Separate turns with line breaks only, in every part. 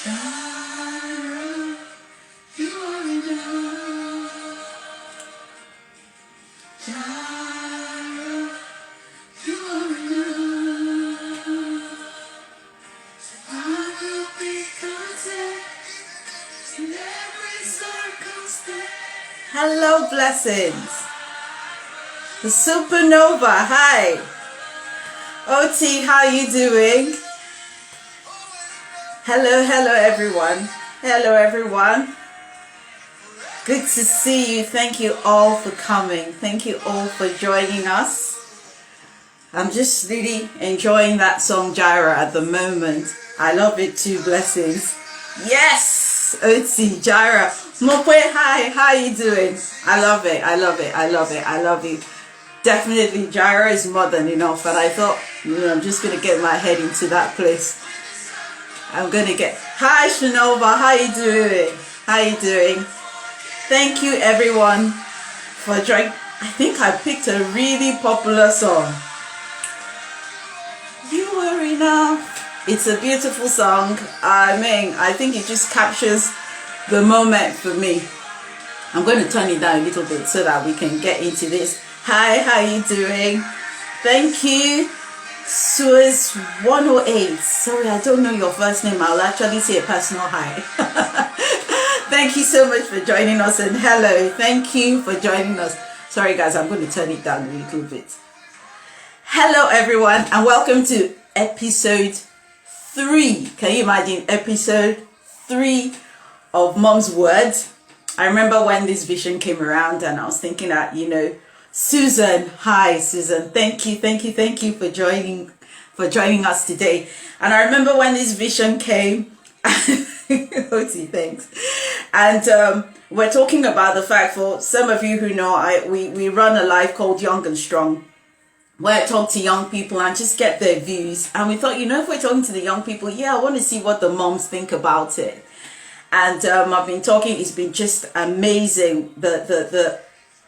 Gyra, you are enough. Gyra, you are enough. I will be content in every circumstance. Hello, blessings. The supernova, hi. Aunty, how you doing? Hello everyone. Hello everyone. Good to see you. Thank you all for coming. Thank you all for joining us. I'm just really enjoying that song Gyra at the moment. I love it too, blessings. Yes, Aunty, Gyra. Mopwe, hi, how you doing? I love it, I love it, I love it, I love it. Definitely Gyra is more than enough, and I thought, I'm just gonna get my head into that place. I'm gonna get, hi Shanova, how you doing? How you doing? Thank you everyone for joining. I think I picked a really popular song. You Were Enough. It's a beautiful song. I mean, I think it just captures the moment for me. I'm going to turn it down a little bit so that we can get into this. Hi, how you doing? Thank you. Suez 108. Sorry, I don't know your first name. I'll actually say a personal hi. Thank you so much for joining us, and hello. Thank you for joining us. Sorry guys, I'm going to turn it down a little bit. Hello everyone, and welcome to episode 3. Can you imagine episode 3 of Mom's Words? I remember when this vision came around and I was thinking that, Susan, hi Susan, thank you for joining us today. And I remember when this vision came, Aunty, thanks. And we're talking about the fact, for some of you who know, we run a life called Young and Strong, where I talk to young people and just get their views. And we thought, if we're talking to the young people, I want to see what the moms think about it. And I've been talking, it's been just amazing, the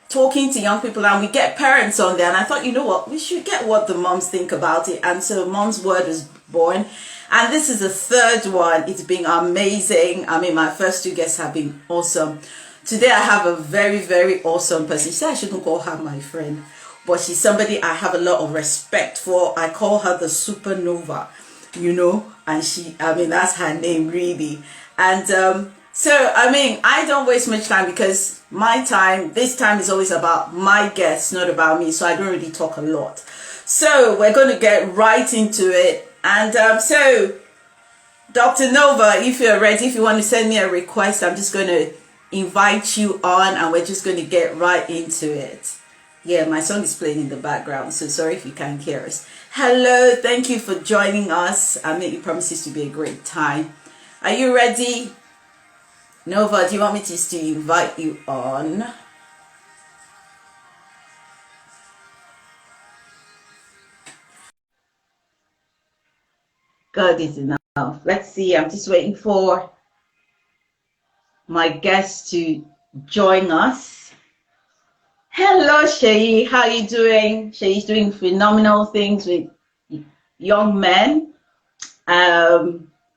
talking to young people, and we get parents on there, and I thought, what, we should get what the moms think about it. And so Mom's Word was born, and this is the 3rd one. It's been amazing. I mean, my first 2 guests have been awesome. Today I have a very, very awesome person. She said I shouldn't call her my friend, but she's somebody I have a lot of respect for. I call her the supernova, and that's her name really. And so, I don't waste much time, because this time is always about my guests, not about me. So I don't really talk a lot. So we're going to get right into it. And so, Dr. Nova, if you're ready, if you want to send me a request, I'm just going to invite you on, and we're just going to get right into it. Yeah, my song is playing in the background, so sorry if you can't hear us. Hello, thank you for joining us. It promises to be a great time. Are you ready? Nova, do you want me just to invite you on? God is enough. Let's see, I'm just waiting for my guests to join us. Hello, Shay. How are you doing? Shay's doing phenomenal things with young men.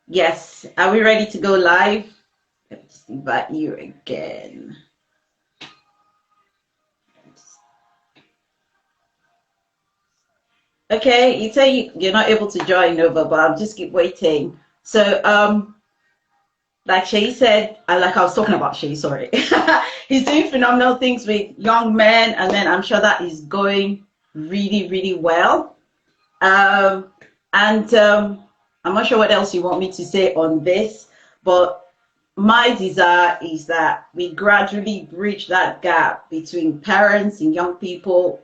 Yes. Are we ready to go live? Let me just invite you again. Okay, you say you're not able to join, Nova, but I'll just keep waiting. So, like Shay said, like I was talking about Shay, sorry. He's doing phenomenal things with young men, and then I'm sure that is going really, really well. I'm not sure what else you want me to say on this, but my desire is that we gradually bridge that gap between parents and young people.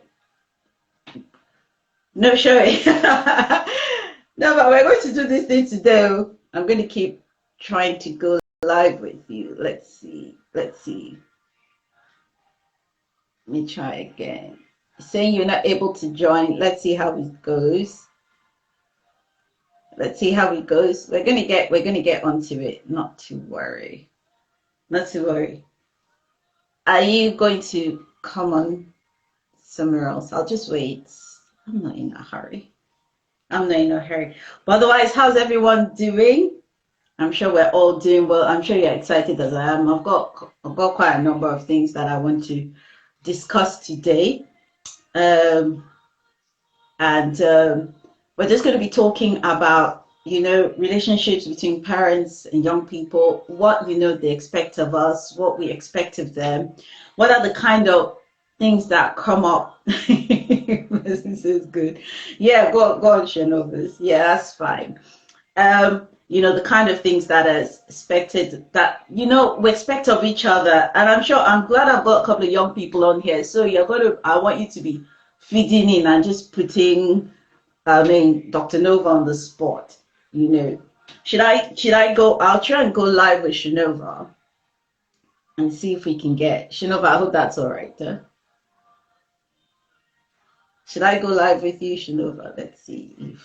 No showing. No, but we're going to do this thing today. I'm going to keep trying to go live with you. Let's see. Let me try again. Saying you're not able to join. Let's see how it goes. Let's see how it goes. We're gonna get onto it. Not to worry. Not to worry. Are you going to come on somewhere else? I'll just wait. I'm not in a hurry. But otherwise, how's everyone doing? I'm sure we're all doing well. I'm sure you're excited as I am. I've got quite a number of things that I want to discuss today. Um, and we're just going to be talking about, relationships between parents and young people, what, they expect of us, what we expect of them, what are the kind of things that come up. This is good. Yeah, go on, Shanovas. Yeah, that's fine. The kind of things that is expected that, we expect of each other. And I'm glad I've got a couple of young people on here. So I want you to be feeding in and just putting, Dr. Nova on the spot, Should I go? I'll try and go live with Shinova and see if we can get Shinova. I hope that's all right. Should I go live with you, Shinova? Let's see if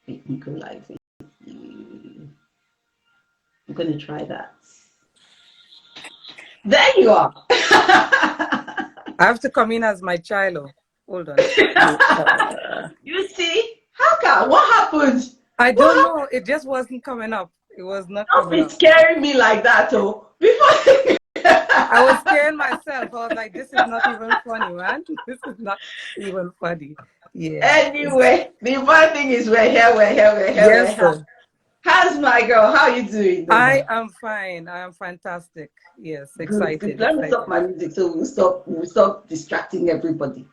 we can go live with you. I'm going to try that. There you are.
I have to come in as my child. Hold on.
You see? How come? What happened?
I don't know. It just wasn't coming up. It was not coming up.
Don't be scaring me like that, oh. Before
I was scaring myself. I was like, this is not even funny, man. This is not even funny. Yeah.
Anyway, the important thing is we're here.
Yes, sir.
How's my girl? How are you doing?
I am fine. I am fantastic. Yes, excited.
Good. Let me stop my music so we'll stop distracting everybody.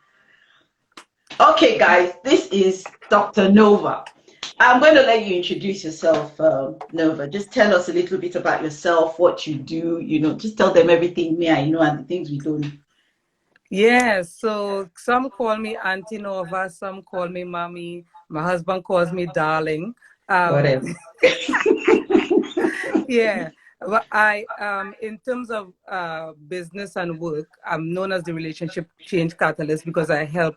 Okay, guys, this is Dr. Nova. I'm going to let you introduce yourself, Nova. Just tell us a little bit about yourself, what you do, just tell them everything me I know and the things we don't know.
Yeah, so some call me Auntie Nova, some call me Mommy. My husband calls me Darling.
Whatever.
Yeah, but in terms of business and work, I'm known as the relationship change catalyst because I help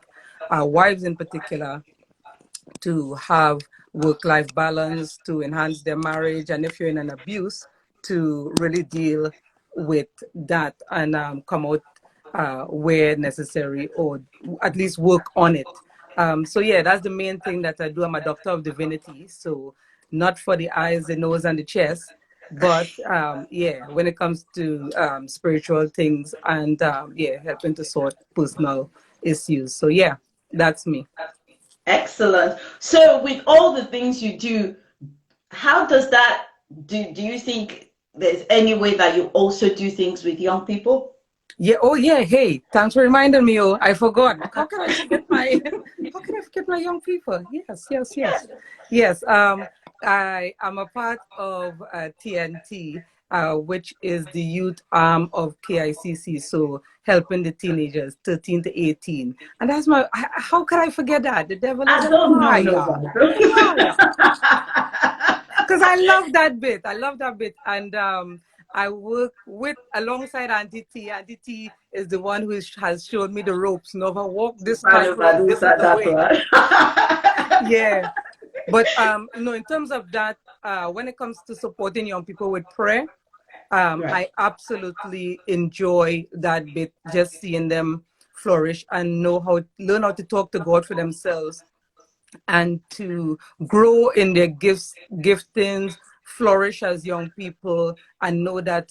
wives in particular to have work-life balance, to enhance their marriage, and if you're in an abuse, to really deal with that and come out where necessary, or at least work on it. So yeah, that's the main thing that I do. I'm a doctor of divinity, so not for the eyes, the nose, and the chest, but yeah, when it comes to spiritual things and yeah, helping to sort personal issues. So yeah, that's me.
Excellent. So with all the things you do, how does that do you think there's any way that you also do things with young people?
Yeah. Oh yeah. Hey, thanks for reminding me. Oh, I forgot. How can I forget my young people? Yes. I am a part of TNT, which is the youth arm of KICC. So helping the teenagers, 13 to 18. And that's how can I forget that? The devil is a liar. Because I love that bit. And I work alongside Aunty T. Aunty T is the one who has shown me the ropes. Nova, walk this tightrope. This is the way. Yeah. But in terms of that, when it comes to supporting young people with prayer, right. I absolutely enjoy that bit, just seeing them flourish and learn how to talk to God for themselves and to grow in their giftings, flourish as young people, and know that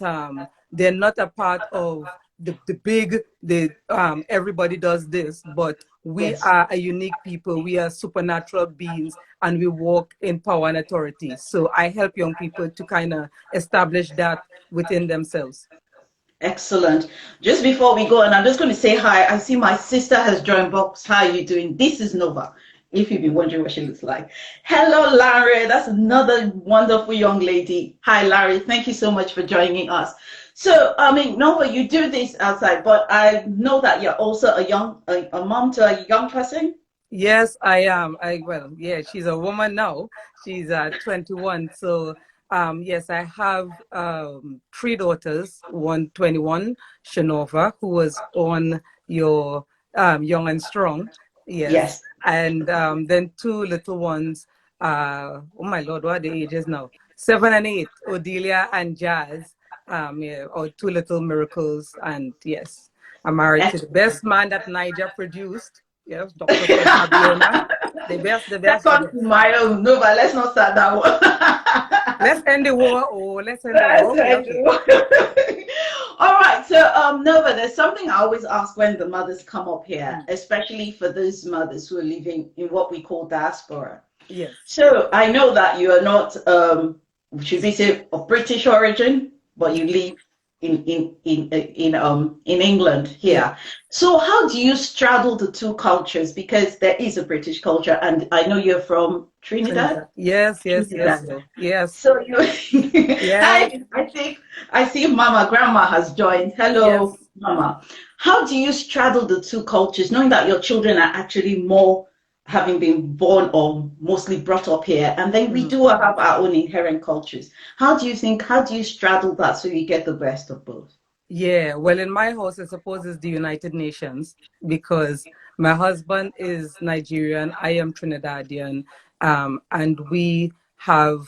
they're not a part of the big, everybody does this, but we are a unique people. We are supernatural beings, and we walk in power and authority. So I help young people to kind of establish that within themselves.
Excellent. Just before we go, and I'm just going to say hi. I see my sister has joined box. How are you doing? This is Nova, if you've been wondering what she looks like. Hello, Larry. That's another wonderful young lady. Hi, Larry. Thank you so much for joining us. So, Nova, you do this outside, but I know that you're also a mom to a young person.
Yes, I am. Well, yeah, she's a woman now. She's 21. So, yes, I have 3 daughters, one 21, Shinova, who was on your Young and Strong. Yes. And then 2 little ones. Oh my Lord, what are the ages now? 7 and 8, Odelia and Jazz. Yeah, or 2 little miracles. And yes, I'm married to the best man that Niger produced. Yes, Dr. Norva Abiona. The best.
My own. No, but let's not start that one.
Let's end the war. Oh, let's end the war.
Let's
Okay,
end
okay.
All right. So, Nova, there's something I always ask when the mothers come up here, especially for those mothers who are living in what we call diaspora.
Yes.
So I know that you are not, should we say, of British origin, but you live in England here.
Yeah.
So how do you straddle the two cultures? Because there is a British culture, and I know you're from Trinidad.
Trinidad. Yes, yes, yes.
Trinidad.
So, yes.
So you,
Yes.
hi, I think I see Mama, Grandma has joined.
Yes.
Hello, Mama. How do you straddle the two cultures, knowing that your children are actually more having been born or mostly brought up here, and then we do have our own inherent cultures? How do you straddle that so you get the best of both?
Yeah, well, in my house, I suppose it's the United Nations because my husband is Nigerian, I am Trinidadian, and we have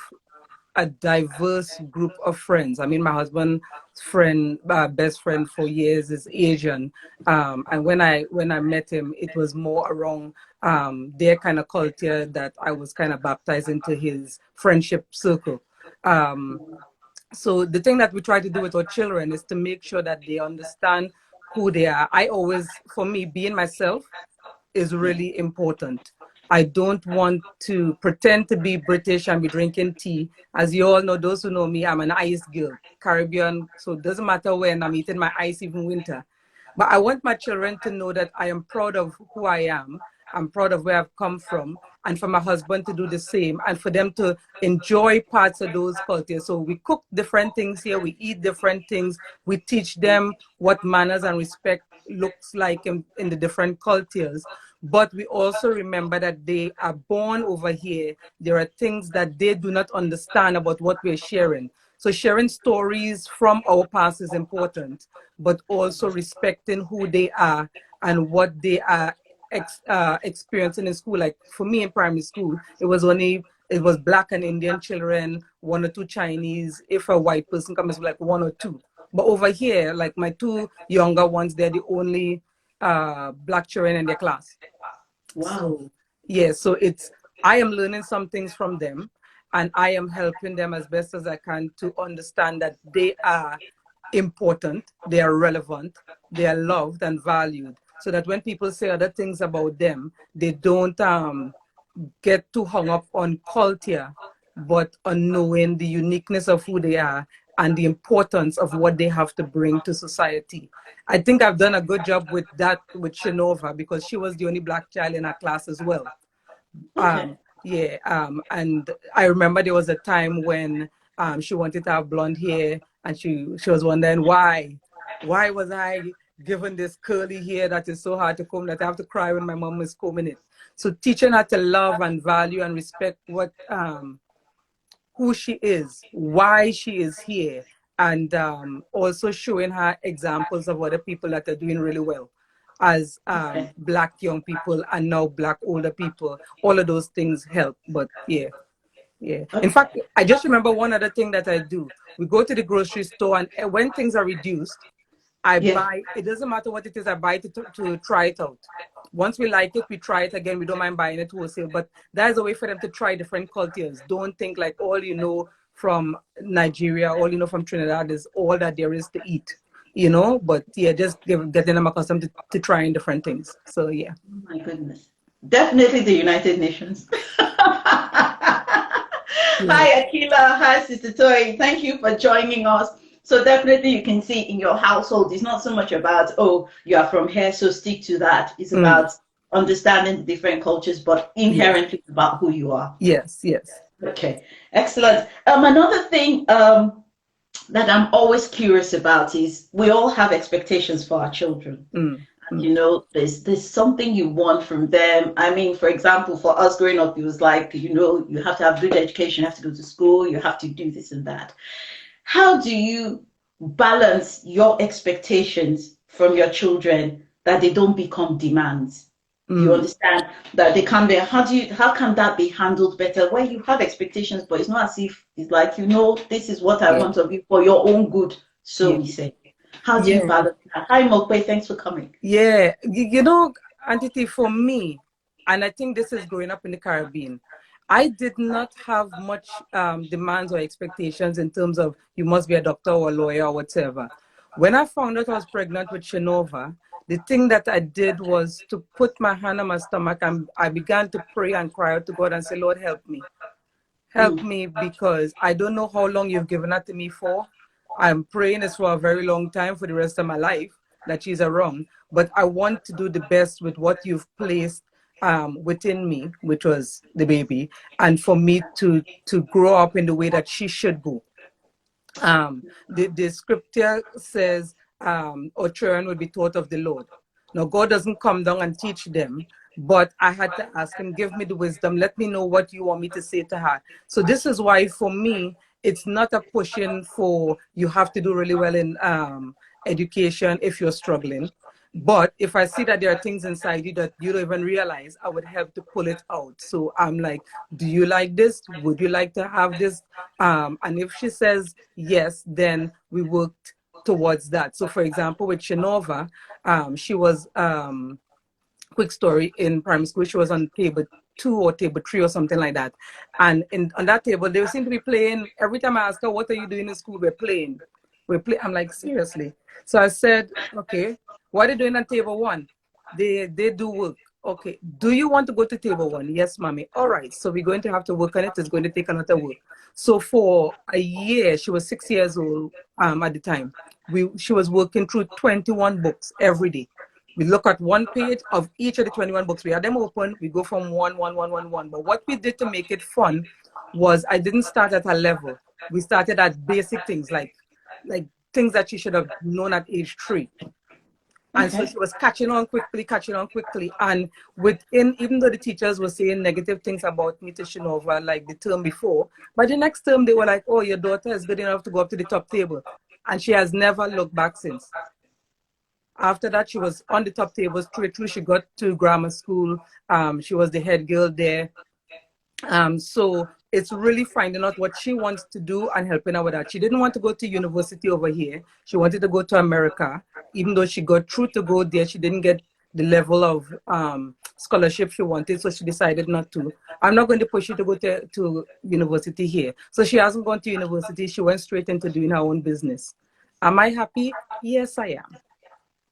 a diverse group of friends. I mean, my husband's friend, best friend for years is Asian, and when I met him, it was more around their kind of culture that I was kind of baptized into his friendship circle. Um, so the thing that we try to do with our children is to make sure that they understand who they are. I always, for me, being myself is really important. I don't want to pretend to be British and be drinking tea. As you all know, those who know me, I'm an ice girl, Caribbean. So it doesn't matter when I'm eating my ice, even winter. But I want my children to know that I am proud of who I am. I'm proud of where I've come from, and for my husband to do the same, and for them to enjoy parts of those cultures. So we cook different things here, we eat different things, we teach them what manners and respect looks like in the different cultures. But we also remember that they are born over here. There are things that they do not understand about what we're sharing. So sharing stories from our past is important, but also respecting who they are and what they are experiencing in school. Like for me in primary school, it was Black and Indian children, one or two Chinese. If a white person comes, like one or two. But over here, like my two younger ones, they're the only Black children in their class.
Wow.
So yeah, so I am learning some things from them, and I am helping them as best as I can to understand that they are important, they are relevant, they are loved and valued, so that when people say other things about them, they don't get too hung up on culture, but on knowing the uniqueness of who they are and the importance of what they have to bring to society. I think I've done a good job with that with Shinova because she was the only Black child in her class as well.
Okay.
Yeah, and I remember there was a time when she wanted to have blonde hair, and she was wondering why was I given this curly hair that is so hard to comb that I have to cry when my mom is combing it. So teaching her to love and value and respect what who she is, why she is here, and also showing her examples of other people that are doing really well as
Okay.
Black young people and now Black older people. All of those things help. But yeah, yeah. In
Okay.
fact, I just remember one other thing that I do. We go to the grocery store, and when things are reduced, I
Yeah.
buy, it doesn't matter what it is, I buy it to try it out. Once we like it, we try it again. We don't mind buying it wholesale, but that is a way for them to try different cultures. Don't think like all you know from Nigeria, all you know from Trinidad is all that there is to eat, you know? But yeah, just getting them accustomed to trying different things. So yeah.
Oh my goodness. Definitely the United Nations.
Yeah.
Hi, Akila. Hi, Sister Toy. Thank you for joining us. So definitely you can see in your household, it's not so much about, oh, you are from here, so stick to that. It's
Mm.
about understanding the different cultures, but
Yes.
inherently about who you are.
Yes. Yes.
Okay, excellent. Another thing that I'm always curious about is we all have expectations for our children.
Mm. Mm.
You know, there's something you want from them. I mean, for example, for us growing up, it was like, you know, you have to have good education, you have to go to school, you have to do this and that. How do you balance your expectations from your children that they don't become demands? You
Mm.
understand that they can be, how can that be handled better where you have expectations, but it's not as if it's like, you know, this is what I
Yeah.
want of you for your own good, so
Yeah.
we say. How do you
Yeah.
balance that? Hi, Mokwe, thanks for coming.
Yeah. You know, Aunty, for me, and I think this is growing up in the Caribbean, I did not have much demands or expectations in terms of you must be a doctor or a lawyer or whatever. When I found out I was pregnant with Shinova, the thing that I did was to put my hand on my stomach and I began to pray and cry out to God and say, Lord, help me. Help me, because I don't know how long you've given that to me for. I'm praying this for a very long time, for the rest of my life, that she's around. But I want to do the best with what you've placed within me, which was the baby, and for me to grow up in the way that she should go. The scripture says, our children will be taught of the Lord. Now, God doesn't come down and teach them, but I had to ask him, give me the wisdom. Let me know what you want me to say to her. So this is why, for me, it's not a pushing for you have to do really well in education if you're struggling. But if I see that there are things inside you that you don't even realize, I would help to pull it out. So I'm like, do you like this? Would you like to have this? And if she says yes, then we worked towards that. So for example, with Shinova, she was, quick story, in primary school, she was on table 2 or table 3 or something like that. And on that table, they seem to be playing. Every time I ask her, what are you doing in school? We're playing. I'm like, seriously? So I said, okay, what are you doing on table 1? They do work. Okay, do you want to go to table 1? Yes, mommy. All right, so we're going to have to work on it. It's going to take a lot of work. So for a year, she was 6 years old at the time. She was working through 21 books every day. We look at one page of each of the 21 books. We had them open. We go from 1, 1, 1, 1, 1. But what we did to make it fun was I didn't start at a level. We started at basic things, like things that she should have known at age 3. And so she was catching on quickly. And within, even though the teachers were saying negative things about me to Shinova, like the term before, by the next term, they were like, oh, your daughter is good enough to go up to the top table. And she has never looked back since. After that, she was on the top tables through. She got to grammar school. She was the head girl there. So it's really finding out what she wants to do and helping her with that. She didn't want to go to university over here. She wanted to go to America. Even though she got through to go there, she didn't get the level of scholarship she wanted, so she decided not to. I'm not going to push you to go to university here. So she hasn't gone to university. She went straight into doing her own business. Am I happy? Yes, I am.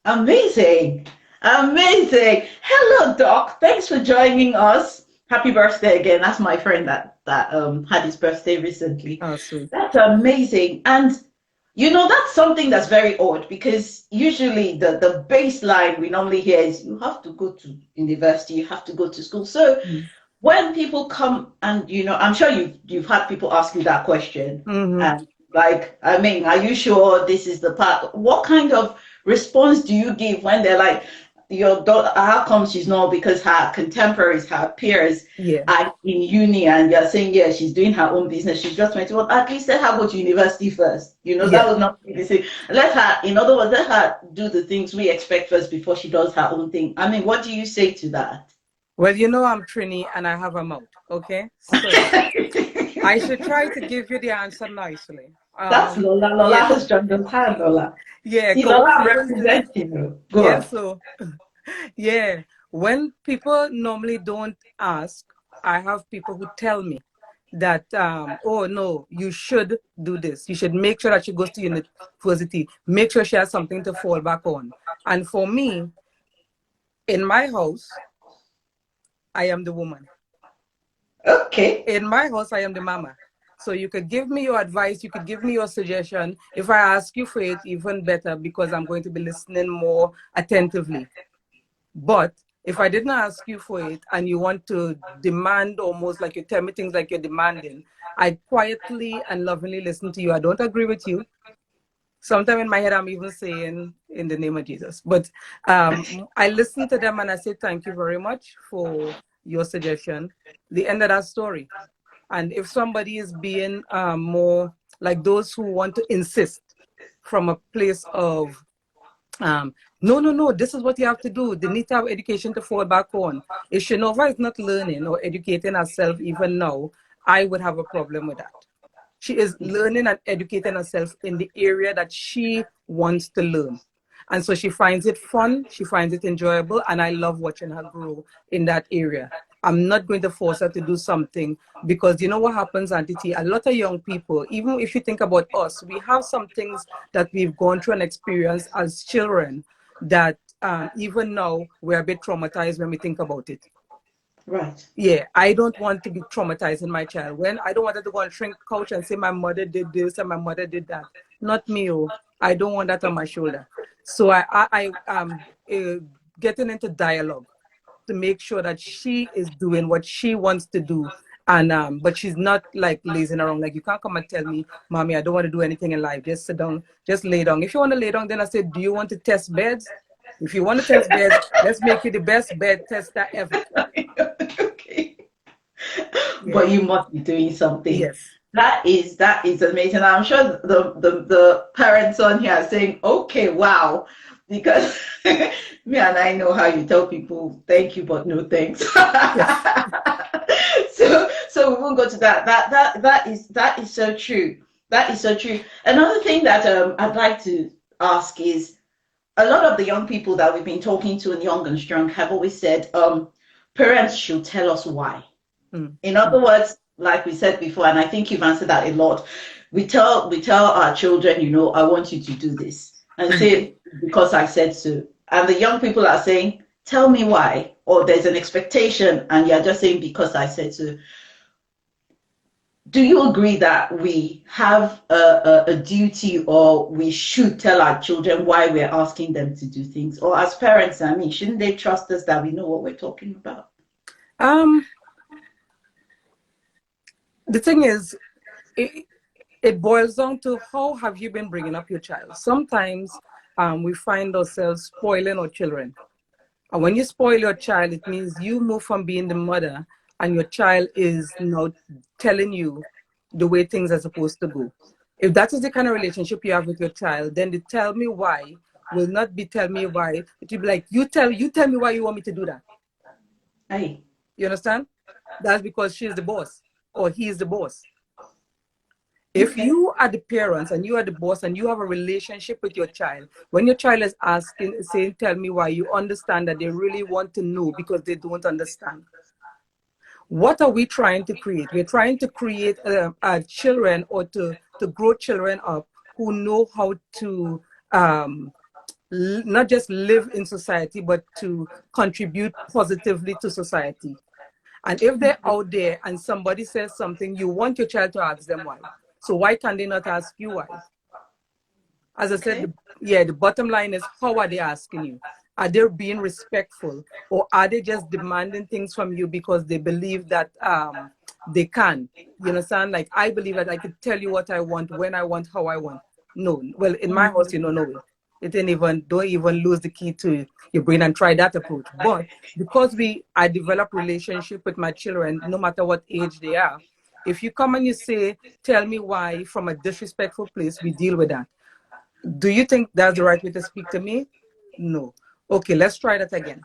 Amazing. Amazing. Hello, Doc. Thanks for joining us. Happy birthday again. That's my friend that had his birthday recently.
Oh, sweet.
That's amazing. And you know, that's something that's very odd, because usually the baseline we normally hear is you have to go to university, you have to go to school. So when people come, and you know, I'm sure you've had people ask you that question. And like, I mean, are you sure this is the path? What kind of response do you give when they're like, your daughter, how come she's not? Because her contemporaries, her peers are in uni, and you're saying, yeah, she's doing her own business. She's just 20. Well, at least let her go to university first. You know, that would not be the same. Let her, in other words, let her do the things we expect first before she does her own thing. I mean, what do you say to that?
Well, you know, I'm Trini and I have a mouth, okay? So I should try to give you the answer nicely.
That's Lola. Lola has joined us. Hi, Lola.
Yeah,
see, Lola represents you. Go on.
So, yeah, when people normally don't ask, I have people who tell me that, oh, no, you should do this. You should make sure that she goes to university. Make sure she has something to fall back on. And for me, in my house, I am the woman.
Okay.
In my house, I am the mama. So you could give me your advice, you could give me your suggestion. If I ask you for it, even better, because I'm going to be listening more attentively. But if I didn't ask you for it and you want to demand, almost like you tell me things like you're demanding, I quietly and lovingly listen to you. I don't agree with you. Sometimes in my head, I'm even saying, in the name of Jesus. But I listen to them and I say, thank you very much for your suggestion. The end of that story. And if somebody is being more like those who want to insist from a place of, no, this is what you have to do. They need to have education to fall back on. If Shinova is not learning or educating herself even now, I would have a problem with that. She is learning and educating herself in the area that she wants to learn. And so she finds it fun, she finds it enjoyable, and I love watching her grow in that area. I'm not going to force her to do something, because you know what happens, Auntie T, a lot of young people, even if you think about us, we have some things that we've gone through and experienced as children that even now we're a bit traumatized when we think about it.
Right.
Yeah, I don't want to be traumatizing my child. When I don't want her to go on shrink couch and say my mother did this and my mother did that. Not me. Oh, I don't want that on my shoulder. So I am getting into dialogue to make sure that she is doing what she wants to do, and but she's not like lazing around. Like, you can't come and tell me, mommy, I don't want to do anything in life. Just sit down, just lay down. If you want to lay down, then I said, do you want to test beds? If you want to test beds, let's make you the best bed tester ever.
Okay.
Yeah.
But you must be doing something.
Yes.
That is amazing. I'm sure the parents on here are saying, okay, wow, because me and I know how you tell people thank you but no thanks.
Yes.
So we won't go to that. That is so true. That is so true. Another thing that I'd like to ask is, a lot of the young people that we've been talking to in Young and Strong have always said, parents should tell us why. In other words, like we said before, and I think you've answered that a lot, we tell our children, you know, I want you to do this, and say, because I said so. And the young people are saying, tell me why, or there's an expectation and you're just saying because I said so. Do you agree that we have a duty, or we should tell our children why we're asking them to do things? Or as parents, I mean, shouldn't they trust us that we know what we're talking about?
The thing is, it boils down to how have you been bringing up your child. Sometimes we find ourselves spoiling our children. And when you spoil your child, it means you move from being the mother and your child is now telling you the way things are supposed to go. If that is the kind of relationship you have with your child, then the tell me why will not be tell me why. It will be like, you tell me why you want me to do that.
Hey.
You understand? That's because she's the boss or he is the boss. If you are the parents and you are the boss and you have a relationship with your child, when your child is asking, saying, tell me why, you understand that they really want to know because they don't understand. What are we trying to create? We're trying to create children, or to grow children up who know how to not just live in society, but to contribute positively to society. And if they're out there and somebody says something, you want your child to ask them why. So why can they not ask you why? As I said, the bottom line is, how are they asking you? Are they being respectful, or are they just demanding things from you because they believe that they can? You understand? Like, I believe that I could tell you what I want, when I want, how I want. No. Well, in my house, you know, no way. It ain't even, don't even lose the key to your brain and try that approach. But because I develop relationship with my children, no matter what age they are, if you come and you say, tell me why, from a disrespectful place, we deal with that. Do you think that's the right way to speak to me? No. Okay, let's try that again.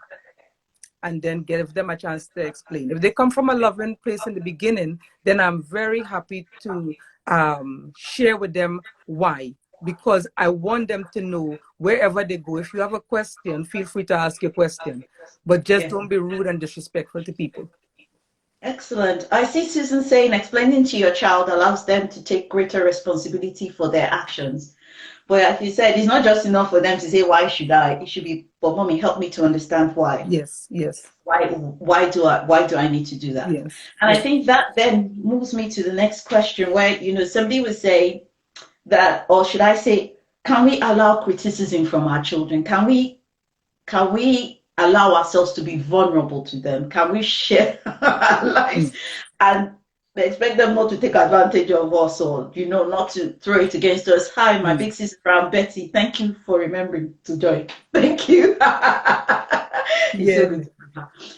And then give them a chance to explain. If they come from a loving place in the beginning, then I'm very happy to share with them why. Because I want them to know wherever they go. If you have a question, feel free to ask your question. But just don't be rude and disrespectful to people.
Excellent. I see Susan saying explaining to your child allows them to take greater responsibility for their actions. But as you said, it's not just enough for them to say, why should I? It should be, but mommy, help me to understand why.
Yes, yes.
Why do I need to do that?
Yes.
And I think that then moves me to the next question, where, you know, somebody would say that, or should I say, can we allow criticism from our children? Can we allow ourselves to be vulnerable to them? Can we share our lives and expect them not to take advantage of us, or, you know, not to throw it against us? Hi, my big sister, I'm Betty. Thank you for remembering to join. Thank you.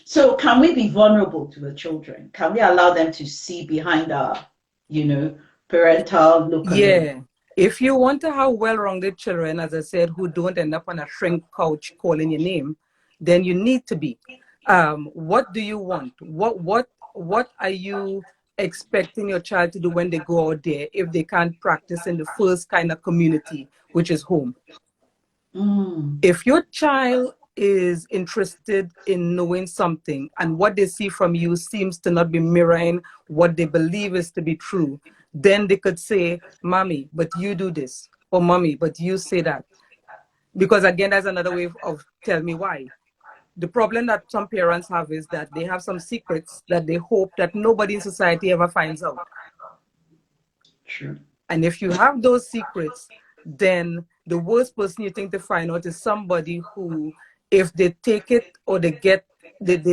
So can we be vulnerable to the children? Can we allow them to see behind our, you know, parental look?
Yeah. If you want to have well-rounded children, as I said, who don't end up on a shrink couch calling your name, then you need to be. What do you want? What are you expecting your child to do when they go out there if they can't practice in the first kind of community, which is home? If your child is interested in knowing something and what they see from you seems to not be mirroring what they believe is to be true, then they could say, Mommy, but you do this, or Mommy, but you say that. Because again, that's another way of tell me why. The problem that some parents have is that they have some secrets that they hope that nobody in society ever finds out.
True.
And if you have those secrets, then the worst person you think to find out is somebody who, if they take it or they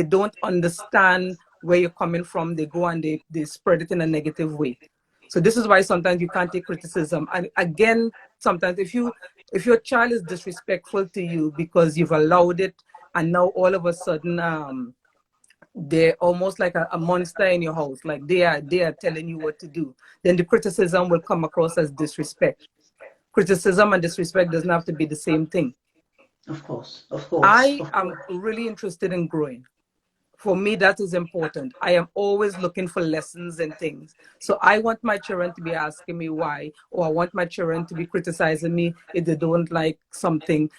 don't understand where you're coming from, they go and they spread it in a negative way. So this is why sometimes you can't take criticism. And again, sometimes if your child is disrespectful to you because you've allowed it, and now all of a sudden they're almost like a monster in your house, like they are telling you what to do, then the criticism will come across as disrespect. Criticism and disrespect doesn't have to be the same thing.
Of course, of course.
I am really interested in growing. For me, that is important. I am always looking for lessons and things. So I want my children to be asking me why, or I want my children to be criticizing me if they don't like something,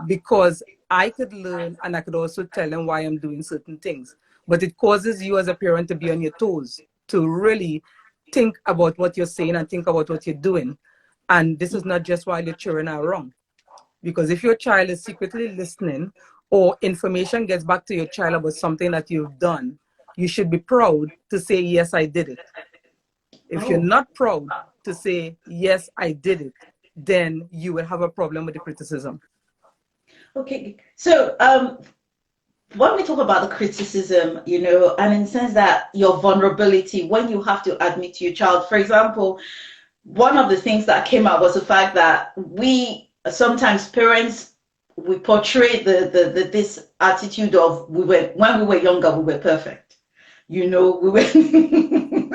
because I could learn and I could also tell them why I'm doing certain things. But it causes you as a parent to be on your toes, to really think about what you're saying and think about what you're doing. And this is not just while your children are wrong. Because if your child is secretly listening, or information gets back to your child about something that you've done, you should be proud to say, yes, I did it. If you're not proud to say, yes, I did it, then you will have a problem with the criticism.
Okay, so when we talk about the criticism, and in the sense that your vulnerability, when you have to admit to your child, for example, one of the things that came out was the fact that we sometimes parents, we portray this attitude of when we were younger, we were perfect. We were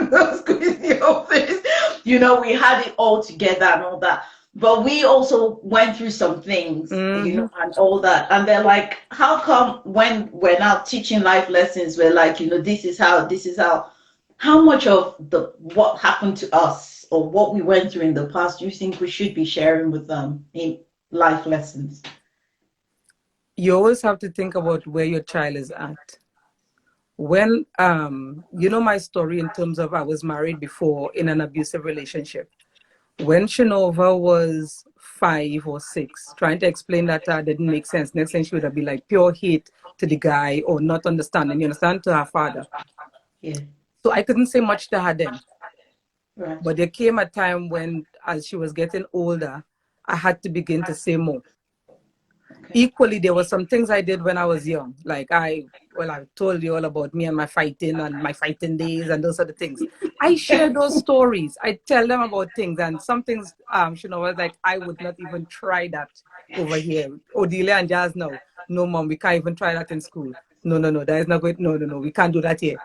those crazy office, we had it all together and all that. But we also went through some things, and all that. And they're like, how come when we're now teaching life lessons, we're like, this is how much of what happened to us or what we went through in the past do you think we should be sharing with them in life lessons?
You always have to think about where your child is at. When, my story in terms of I was married before in an abusive relationship. When Shanova was 5 or 6, trying to explain that didn't make sense. Next thing she would have been like pure hate to the guy or not understanding, to her father.
Yeah.
So I couldn't say much to her then.
Right.
But there came a time when, as she was getting older, I had to begin to say more. Okay. Equally, there were some things I did when I was young. Like I told you all about me and my fighting days and those other things. I share those stories. I tell them about things, and some things, was like, I would not even try that over here. Odelia and Jazz, no, mom, we can't even try that in school. No, that is not good. No, we can't do that here.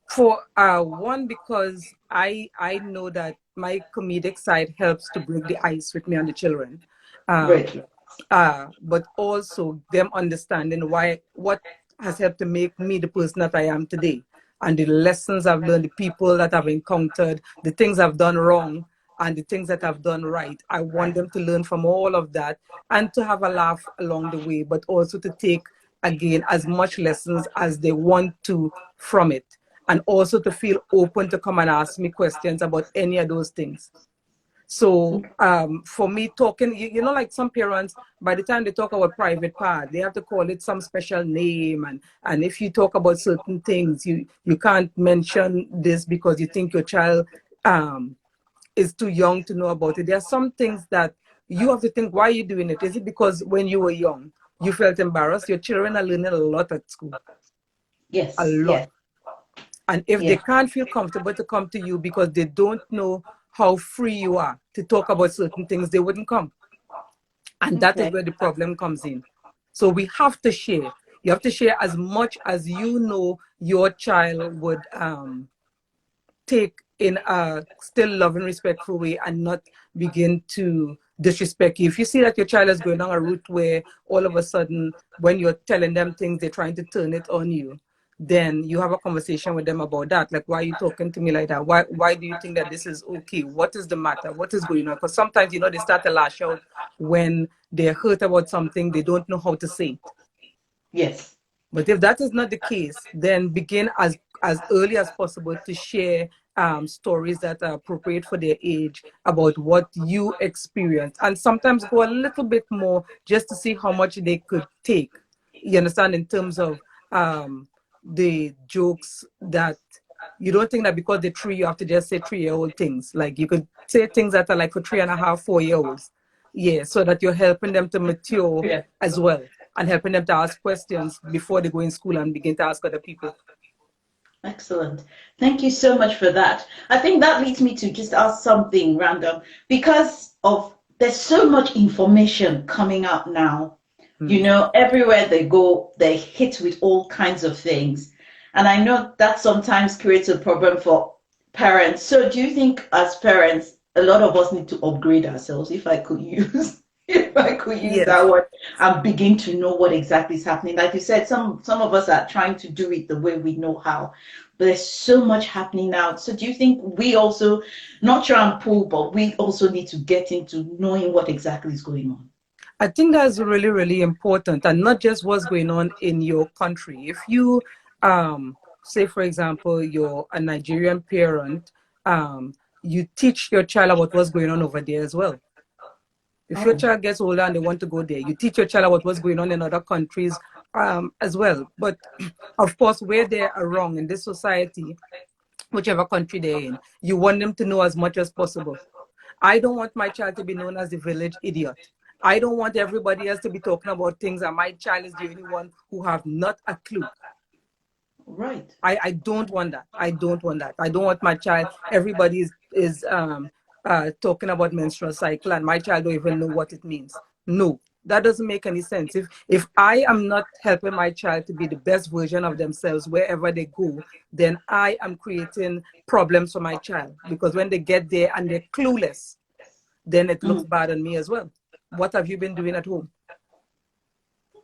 For one, because I know that my comedic side helps to break the ice with me and the children.
Right.
But also them understanding what has helped to make me the person that I am today, and the lessons I've learned, the people that I've encountered, the things I've done wrong and the things that I've done right. I want them to learn from all of that and to have a laugh along the way, but also to take, again, as much lessons as they want to from it, and also to feel open to come and ask me questions about any of those things. So for me, talking, like some parents, by the time they talk about private part, they have to call it some special name. And if you talk about certain things, you can't mention this because you think your child is too young to know about it. There are some things that you have to think, why are you doing it? Is it because when you were young, you felt embarrassed? Your children are learning a lot at school.
Yes.
A lot.
Yes.
And if they can't feel comfortable to come to you because they don't know how free you are to talk about certain things, they wouldn't come. And that is where the problem comes in. So we have to share. You have to share as much as your child would take in a still loving, respectful way, and not begin to disrespect you. If you see that your child is going down a route where all of a sudden, when you're telling them things, they're trying to turn it on you, then you have a conversation with them about that. Like, why are you talking to me like that? Why do you think that this is okay? What is the matter? What is going on? Because sometimes, you know, they start to lash out when they're hurt about something, they don't know how to say it.
Yes.
But if that is not the case, then begin as early as possible to share stories that are appropriate for their age about what you experienced, and sometimes go a little bit more just to see how much they could take. You understand, in terms of the jokes that you don't think that because they're 3, you have to just say 3-year-old things. Like, you could say things that are like for 3.5, 4-year-olds. Yeah, so that you're helping them to mature
Yeah.
as well, and helping them to ask questions before they go in school and begin to ask other people.
Excellent. Thank you so much for that. I think that leads me to just ask something random, because of there's so much information coming out now. You know, everywhere they go, they're hit with all kinds of things. And I know that sometimes creates a problem for parents. So do you think as parents, a lot of us need to upgrade ourselves, if I could use if I could use that
Yes.
word, and begin to know what exactly is happening? Like you said, some of us are trying to do it the way we know how. But there's so much happening now. So do you think we also, not try and pull, but we also need to get into knowing what exactly is going on?
I think that's really, really important, and not just what's going on in your country. If you, say, for example, you're a Nigerian parent, you teach your child about what's going on over there as well. If your
Oh,
child gets older and they want to go there, you teach your child about what's going on in other countries as well. But of course, where they are wrong in this society, whichever country they're in, you want them to know as much as possible. I don't want my child to be known as the village idiot. I don't want everybody else to be talking about things and my child is the only one who have not a clue.
right.
I don't want that. I don't want that. I don't want my child, everybody is talking about menstrual cycle and my child don't even know what it means. No, that doesn't make any sense. If I am not helping my child to be the best version of themselves wherever they go, then I am creating problems for my child, because when they get there and they're clueless, then it looks
Mm.
bad on me as well. What have you been doing at home?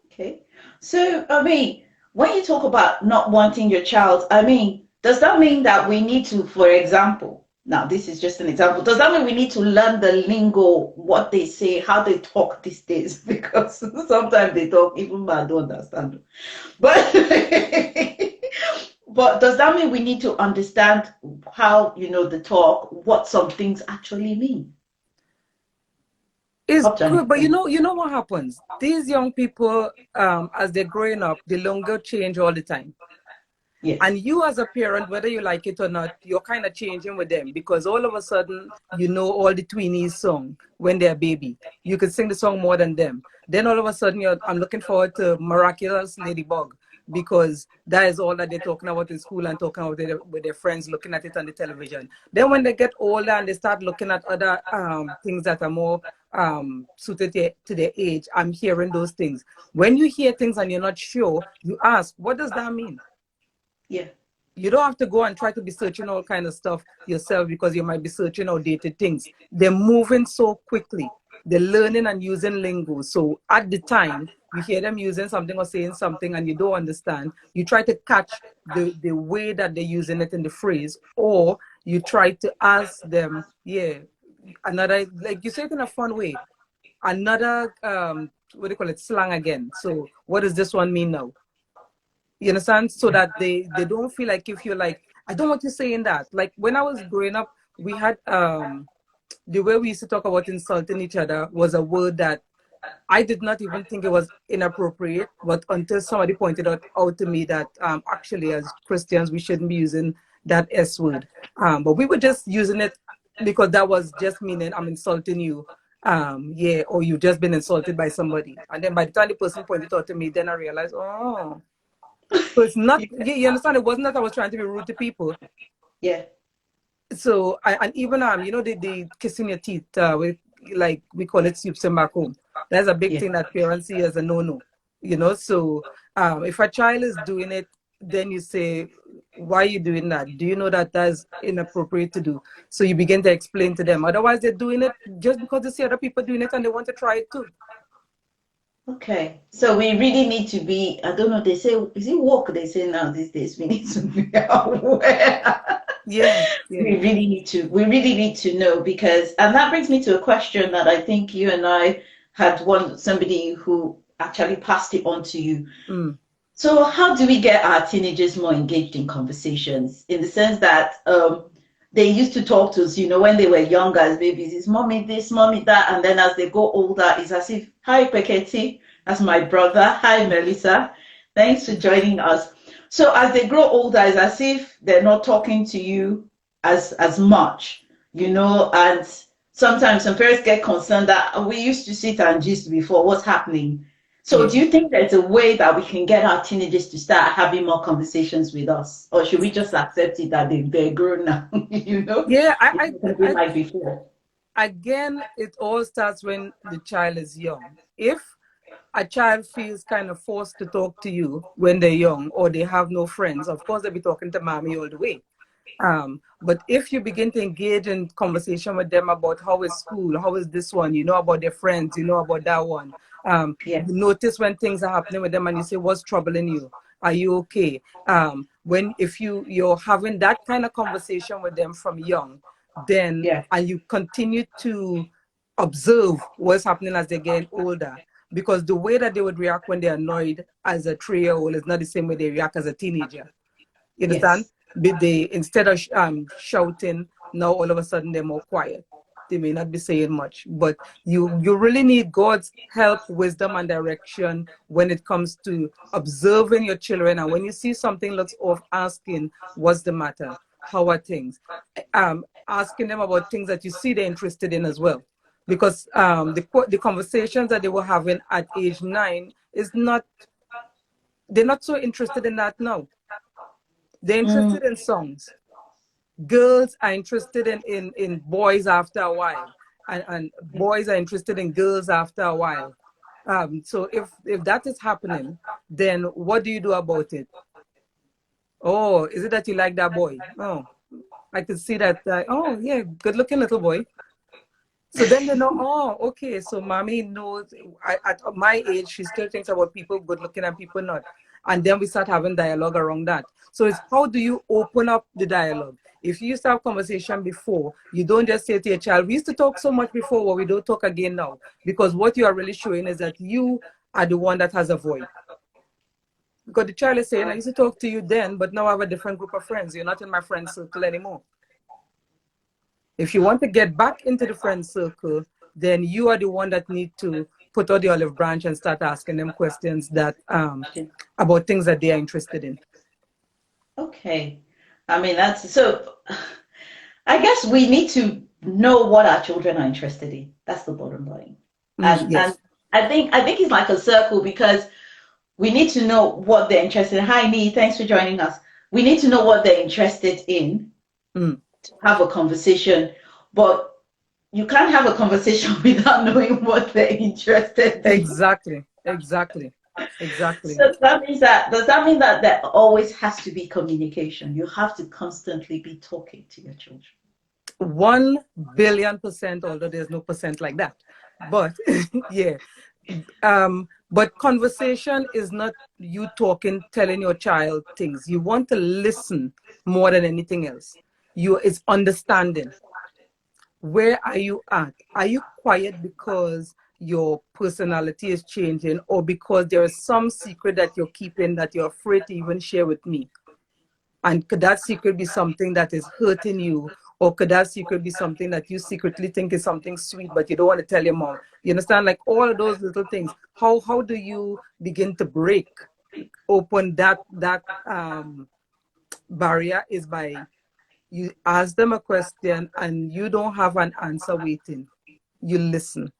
Okay. So, I mean, when you talk about not wanting your child, I mean, does that mean that we need to, for example, now this is just an example, does that mean we need to learn the lingo, what they say, how they talk these days? Because sometimes they talk, even I don't understand. But but does that mean we need to understand how, the talk, what some things actually mean?
It's
Up to an
good, but
extent.
you know what happens? These young people, as they're growing up, the longer change all the time. And
Yes.
you as a parent, whether you like it or not, you're kind of changing with them, because all of a sudden, you know all the tweenies song when they're a baby. You can sing the song more than them. Then all of a sudden, I'm looking forward to Miraculous Ladybug, because that is all that they're talking about in school and talking about it with their friends, looking at it on the television. Then when they get older and they start looking at other things that are more suited to their age, I'm hearing those things. When you hear things and you're not sure, you ask, what does that mean?
Yeah.
You don't have to go and try to be searching all kind of stuff yourself, because you might be searching outdated things. They're moving so quickly. They're learning and using lingo. So at the time you hear them using something or saying something and you don't understand, you try to catch the way that they're using it in the phrase, or you try to ask them, yeah, another, like you say it in a fun way, another what do you call it, slang again. So what does this one mean now? You understand? So that they don't feel like, if you're like, I don't want you saying that. Like when I was growing up, we had the way we used to talk about insulting each other was a word that I did not even think it was inappropriate, but until somebody pointed out to me that actually as Christians we shouldn't be using that S word. But we were just using it because that was just meaning I'm insulting you. Yeah, or you've just been insulted by somebody. And then by the time the person pointed out to me, then I realized, oh, so it's not, you understand, it wasn't that I was trying to be rude to people.
Yeah.
So, and even, you know, the kissing your teeth, like we call it soups and back home. That's a big
Yeah.
thing that parents see as a no-no, you know? So if a child is doing it, then you say, why are you doing that? Do you know that that's inappropriate to do? So you begin to explain to them. Otherwise, they're doing it just because they see other people doing it and they want to try it too.
Okay, so we really need to be, I don't know, they say, is it work they say now these days? We need to be aware.
Yeah, yeah.
We really need to know because, and that brings me to a question that I think you and I had somebody who actually passed it on to you.
Mm.
So how do we get our teenagers more engaged in conversations in the sense that they used to talk to us, when they were younger as babies, is mommy this, mommy that, and then as they go older, it's as if, hi, Peketi, that's my brother, hi, Melissa, thanks for joining us. So as they grow older, it's as if they're not talking to you as much, and sometimes some parents get concerned that we used to sit and gist before, what's happening? So
Yeah.
do you think there's a way that we can get our teenagers to start having more conversations with us? Or should we just accept it that they're grown now?
Yeah,
It's not going to be like before.
again, it all starts when the child is young. If a child feels kind of forced to talk to you when they're young or they have no friends, of course they'll be talking to mommy all the way. But if you begin to engage in conversation with them about how is school, how is this one, about their friends, about that one. You
Yes.
notice when things are happening with them and you say, what's troubling you? Are you okay? When if you're having that kind of conversation with them from young, then
Yeah.
and you continue to observe what's happening as they're getting older, because the way that they would react when they're annoyed as a 3-year-old is not the same way they react as a teenager. You understand?
Yes.
They, instead of shouting, now all of a sudden they're more quiet. They may not be saying much, but you really need God's help, wisdom, and direction when it comes to observing your children. And when you see something looks off, asking, what's the matter? How are things? Asking them about things that you see they're interested in as well. Because the conversations that they were having at age 9 is not, they're not so interested in that now. They're
Mm,
interested in songs. Girls are interested in boys after a while, and boys are interested in girls after a while. So if that is happening, then what do you do about it? Oh, is it that you like that boy? Oh, I can see that. Oh, yeah, good looking little boy. So then they know, oh, okay, so mommy knows. At my age, she still thinks about people good looking and people not. And then we start having dialogue around that. So it's how do you open up the dialogue? If you used to have conversation before, you don't just say to your child, we used to talk so much before, but we don't talk again now. Because what you are really showing is that you are the one that has a void. Because the child is saying, I used to talk to you then, but now I have a different group of friends. You're not in my friend circle anymore. If you want to get back into the friend circle, then you are the one that need to put out the olive branch and start asking them questions that about things that they are interested in.
okay. I mean, that's so. I guess we need to know what our children are interested in. That's the bottom line. And
Yes.
I think it's like a circle because we need to know what they're interested in. Hi, Nee, thanks for joining us. We need to know what they're interested in
Mm.
to have a conversation, but you can't have a conversation without knowing what they're interested in.
Exactly. Exactly. Exactly.
So does that mean that there always has to be communication? You have to constantly be talking to your children.
1 billion%, although there's no percent like that. But yeah. But conversation is not you talking, telling your child things. You want to listen more than anything else. It's understanding. Where are you at? Are you quiet because your personality is changing, or because there is some secret that you're keeping that you're afraid to even share with me? And could that secret be something that is hurting you? Or could that secret be something that you secretly think is something sweet, but you don't want to tell your mom? You understand? Like all of those little things. How do you begin to break open that barrier is by you ask them a question and you don't have an answer waiting. You listen.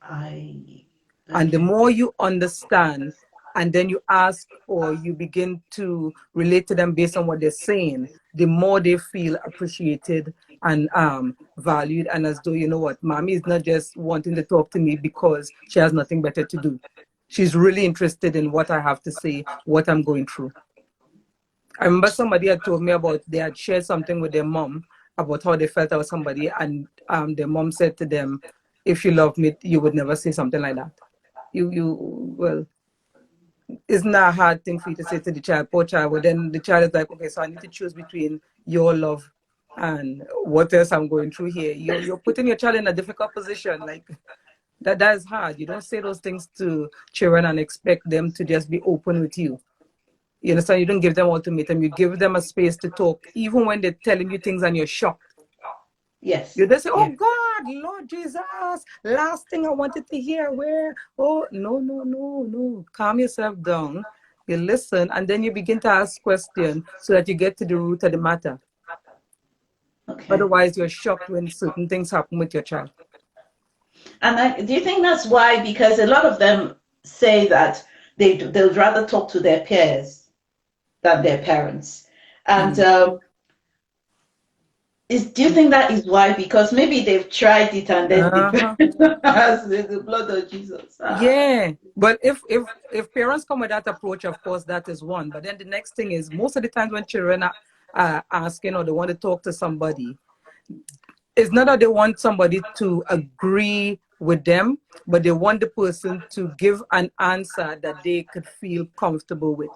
I
And the
okay.
more you understand, and then you ask or you begin to relate to them based on what they're saying, the more they feel appreciated and valued. And as though, you know what, mommy is not just wanting to talk to me because she has nothing better to do. She's really interested in what I have to say, what I'm going through. I remember somebody had told me about they had shared something with their mom about how they felt about somebody, and their mom said to them, if you love me, you would never say something like that. well, it's not a hard thing for you to say to the child, poor child, but then the child is like, okay, so I need to choose between your love and what else I'm going through here. You're putting your child in a difficult position. Like that is hard. You don't say those things to children and expect them to just be open with you. You understand? You don't give them ultimatum. You give them a space to talk, even when they're telling you things and you're shocked.
Yes.
You just say, oh
Yeah.
God, Lord Jesus, last thing I wanted to hear, where? Oh, no. Calm yourself down. You listen, and then you begin to ask questions so that you get to the root of the matter.
Okay.
Otherwise, you're shocked when certain things happen with your child.
And do you think that's why? Because a lot of them say that they'll rather talk to their peers than their parents. And do you think that is why? Because maybe they've tried it and then the as the blood of Jesus.
Yeah, but if parents come with that approach, of course, that is one. But then the next thing is, most of the times when children are asking or they want to talk to somebody, it's not that they want somebody to agree with them, but they want the person to give an answer that they could feel comfortable with.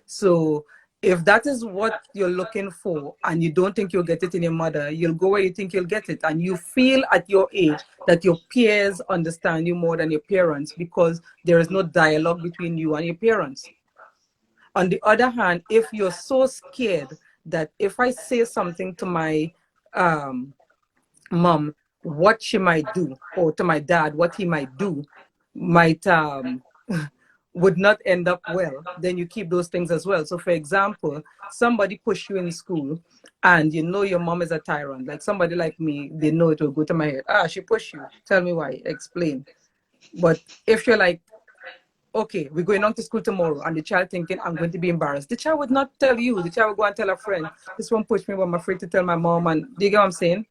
So if that is what you're looking for and you don't think you'll get it in your mother, you'll go where you think you'll get it. And you feel at your age that your peers understand you more than your parents because there is no dialogue between you and your parents. On the other hand, if you're so scared that if I say something to my mom, what she might do, or to my dad, what he might do, might would not end up well, then you keep those things as well. So for example, somebody push you in school and you know your mom is a tyrant, like somebody like me, they know it will go to my head. She pushed you. Tell me why. Explain. But if you're like, okay, we're going on to school tomorrow, and the child thinking, I'm going to be embarrassed, the child would not tell you. The child would go and tell a friend, this one pushed me, but I'm afraid to tell my mom. And do you get what I'm saying?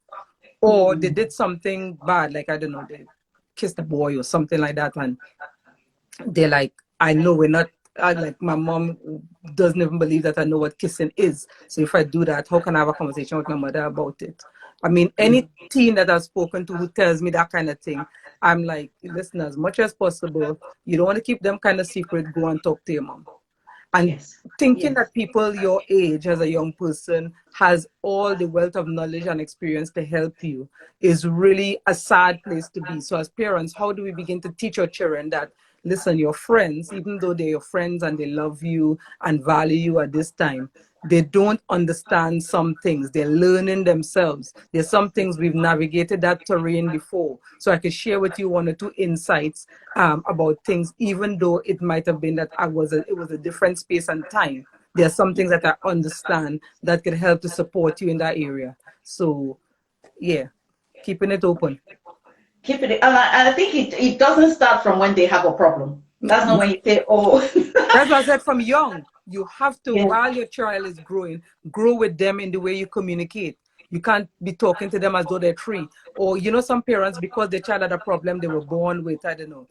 Or they did something bad, like, I don't know, they kissed a boy or something like that, and they're like, I know we're not, like, my mom doesn't even believe that I know what kissing is. So if I do that, how can I have a conversation with my mother about it? I mean, any teen that I've spoken to who tells me that kind of thing, I'm like, listen, as much as possible, you don't want to keep them kind of secret, go and talk to your mom. And thinking that people your age as a young person has all the wealth of knowledge and experience to help you is really a sad place to be. So as parents, how do we begin to teach our children that, listen, your friends, even though they're your friends and they love you and value you at this time, they don't understand some things. They're learning themselves. There's some things we've navigated that terrain before. So I can share with you one or two insights about things, even though it might have been that it was a different space and time. There are some things that I understand that could help to support you in that area. So yeah, keeping it open.
Keep it. And I think it doesn't start from when they have a problem. That's not when you say, oh.
That's what I said, from young. You have to,
Yes.
while your child is growing, grow with them in the way you communicate. You can't be talking to them as though they're three. Or, you know, some parents, because their child had a problem, they were born with, I don't know,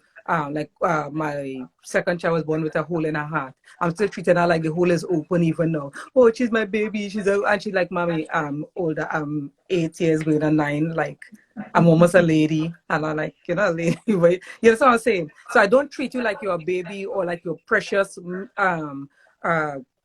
my second child was born with a hole in her heart. I'm still treating her like the hole is open even now. Oh, she's my baby. And she's like, mommy, I'm older. I'm 8 years going on 9. Like, I'm almost a lady. And I'm like, you're not a lady. But you know what I'm saying? So I don't treat you like you're a baby or like you're precious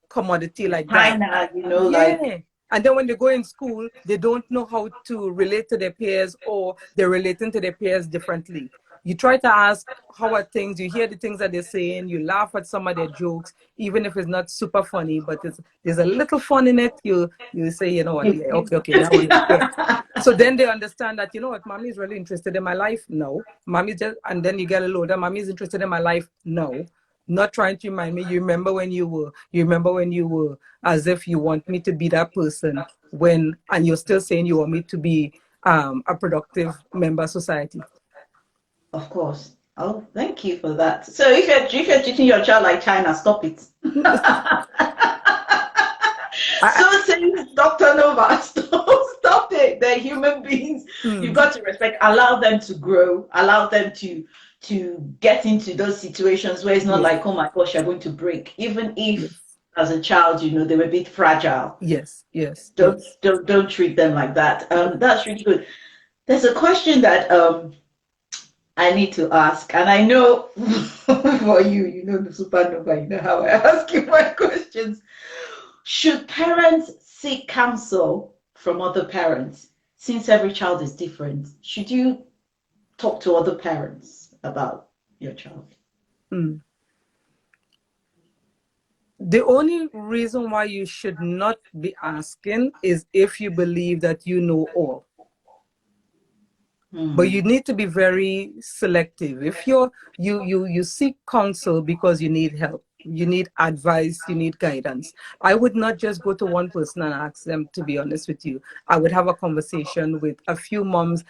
commodity like that.
China, you know,
Yeah.
like.
And then when they go in school, they don't know how to relate to their peers, or they're relating to their peers differently. You try to ask, how are things? You hear the things that they're saying. You laugh at some of their jokes, even if it's not super funny, but there's a little fun in it. You say, you know what, yeah, okay, that one is fair. So then they understand that, you know what, mommy is really interested in my life? No. Mommy just, and then you get a little older, mommy is interested in my life? No. Not trying to remind me, you remember when you were, as if you want me to be that person when, and you're still saying you want me to be a productive member of society.
Of course. Oh, thank you for that. So if you're treating your child like China, stop it. So says Dr. Nova, stop it. They're human beings. You've got to respect, allow them to grow, allow them to get into those situations where it's not like, oh my gosh, you're going to break. Even if as a child, you know, they were a bit fragile.
Yes.
Don't treat them like that. That's really good. There's a question that I need to ask, and I know for you, you know the supernova, you know how I ask you my questions. Should parents seek counsel from other parents? Since every child is different, should you talk to other parents about your child?
Mm. The only reason why you should not be asking is if you believe that you know all. But you need to be very selective. If you seek counsel because you need help, you need advice, you need guidance, I would not just go to one person and ask them, to be honest with you. I would have a conversation with a few moms,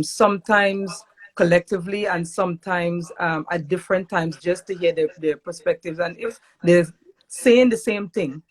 sometimes collectively and sometimes at different times, just to hear their perspectives. And if they're saying the same thing,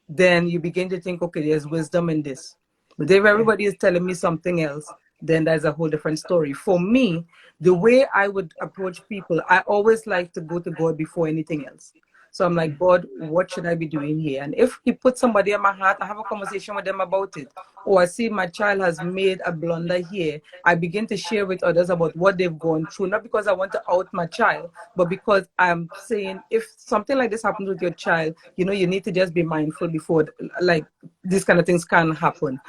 then you begin to think, okay, there's wisdom in this. But if everybody is telling me something else, then that's a whole different story. For me, the way I would approach people, I always like to go to God before anything else. So I'm like, God, what should I be doing here? And if He put somebody in my heart, I have a conversation with them about it. Or I see my child has made a blunder here, I begin to share with others about what they've gone through, not because I want to out my child, but because I'm saying if something like this happens with your child, you know, you need to just be mindful before, like, these kind of things can happen.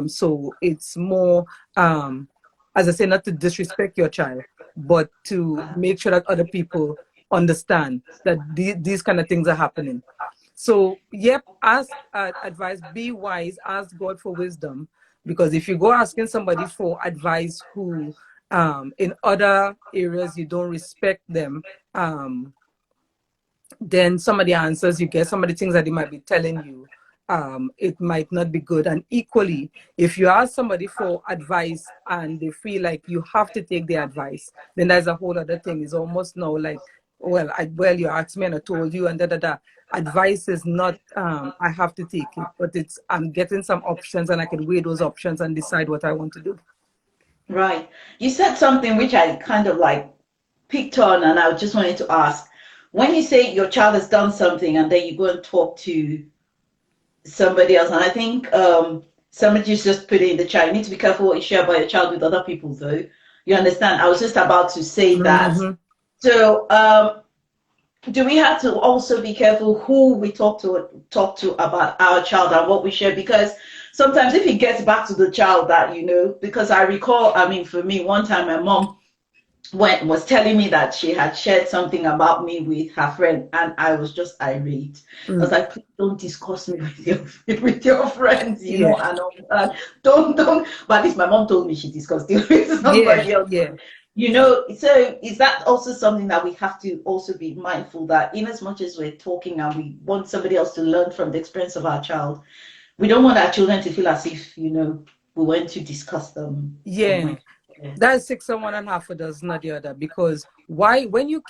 So it's more, as I say, not to disrespect your child, but to make sure that other people understand that these kind of things are happening. So, yep, ask advice, be wise, ask God for wisdom. Because if you go asking somebody for advice who, in other areas, you don't respect them, then some of the answers you get, some of the things that they might be telling you, it might not be good. And equally, if you ask somebody for advice and they feel like you have to take their advice, then there's a whole other thing. It's almost now like, well, you asked me and I told you and da da da. Advice is not I have to take it, but it's I'm getting some options and I can weigh those options and decide what I want to do.
Right. You said something which I kind of like picked on, and I just wanted to ask. When you say your child has done something and then you go and talk to somebody else, and I think somebody just put it in the chat, you need to be careful what you share about your child with other people, though. You understand? I was just about to say that.
Mm-hmm.
So, do we have to also be careful who we talk to about our child and what we share? Because sometimes if it gets back to the child that, you know, because I recall, I mean, for me, one time my mom was telling me that she had shared something about me with her friend, and I was just irate. I was like, please don't discuss me with your friends, you know,
Yeah,
and don't. But at least my mom told me she discussed it with
yeah,
somebody else.
yeah.
You know, so is that also something that we have to also be mindful that in as much as we're talking and we want somebody else to learn from the experience of our child, we don't want our children to feel as if, you know, we went to discuss them
Yeah.
somewhere. Yeah.
That's six of one and half a dozen of the other. Because why, when you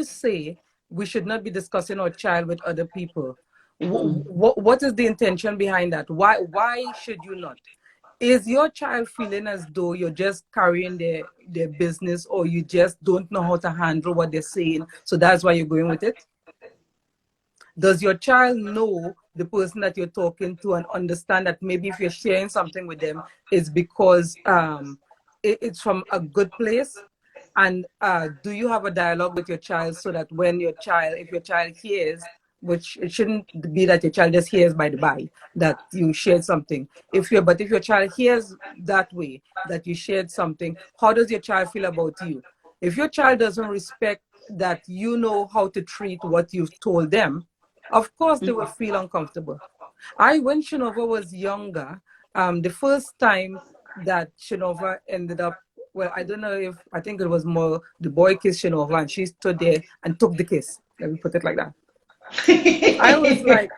say we should not be discussing our child with other people, what is the intention behind that? Why should you not? Is your child feeling as though you're just carrying their business, or you just don't know how to handle what they're saying, so that's why you're going with it? Does your child know the person that you're talking to and understand that maybe if you're sharing something with them, it's because it's from a good place? And do you have a dialogue with your child so that when if your child hears, which it shouldn't be that your child just hears by the by, that you shared something. But if your child hears that way, that you shared something, how does your child feel about you? If your child doesn't respect that you know how to treat what you've told them, of course they will feel uncomfortable. When Shinova was younger, the first time that Shinova ended up, well, I don't know if, I think it was more the boy kissed Shinova and she stood there and took the kiss. Let me put it like that. I was like,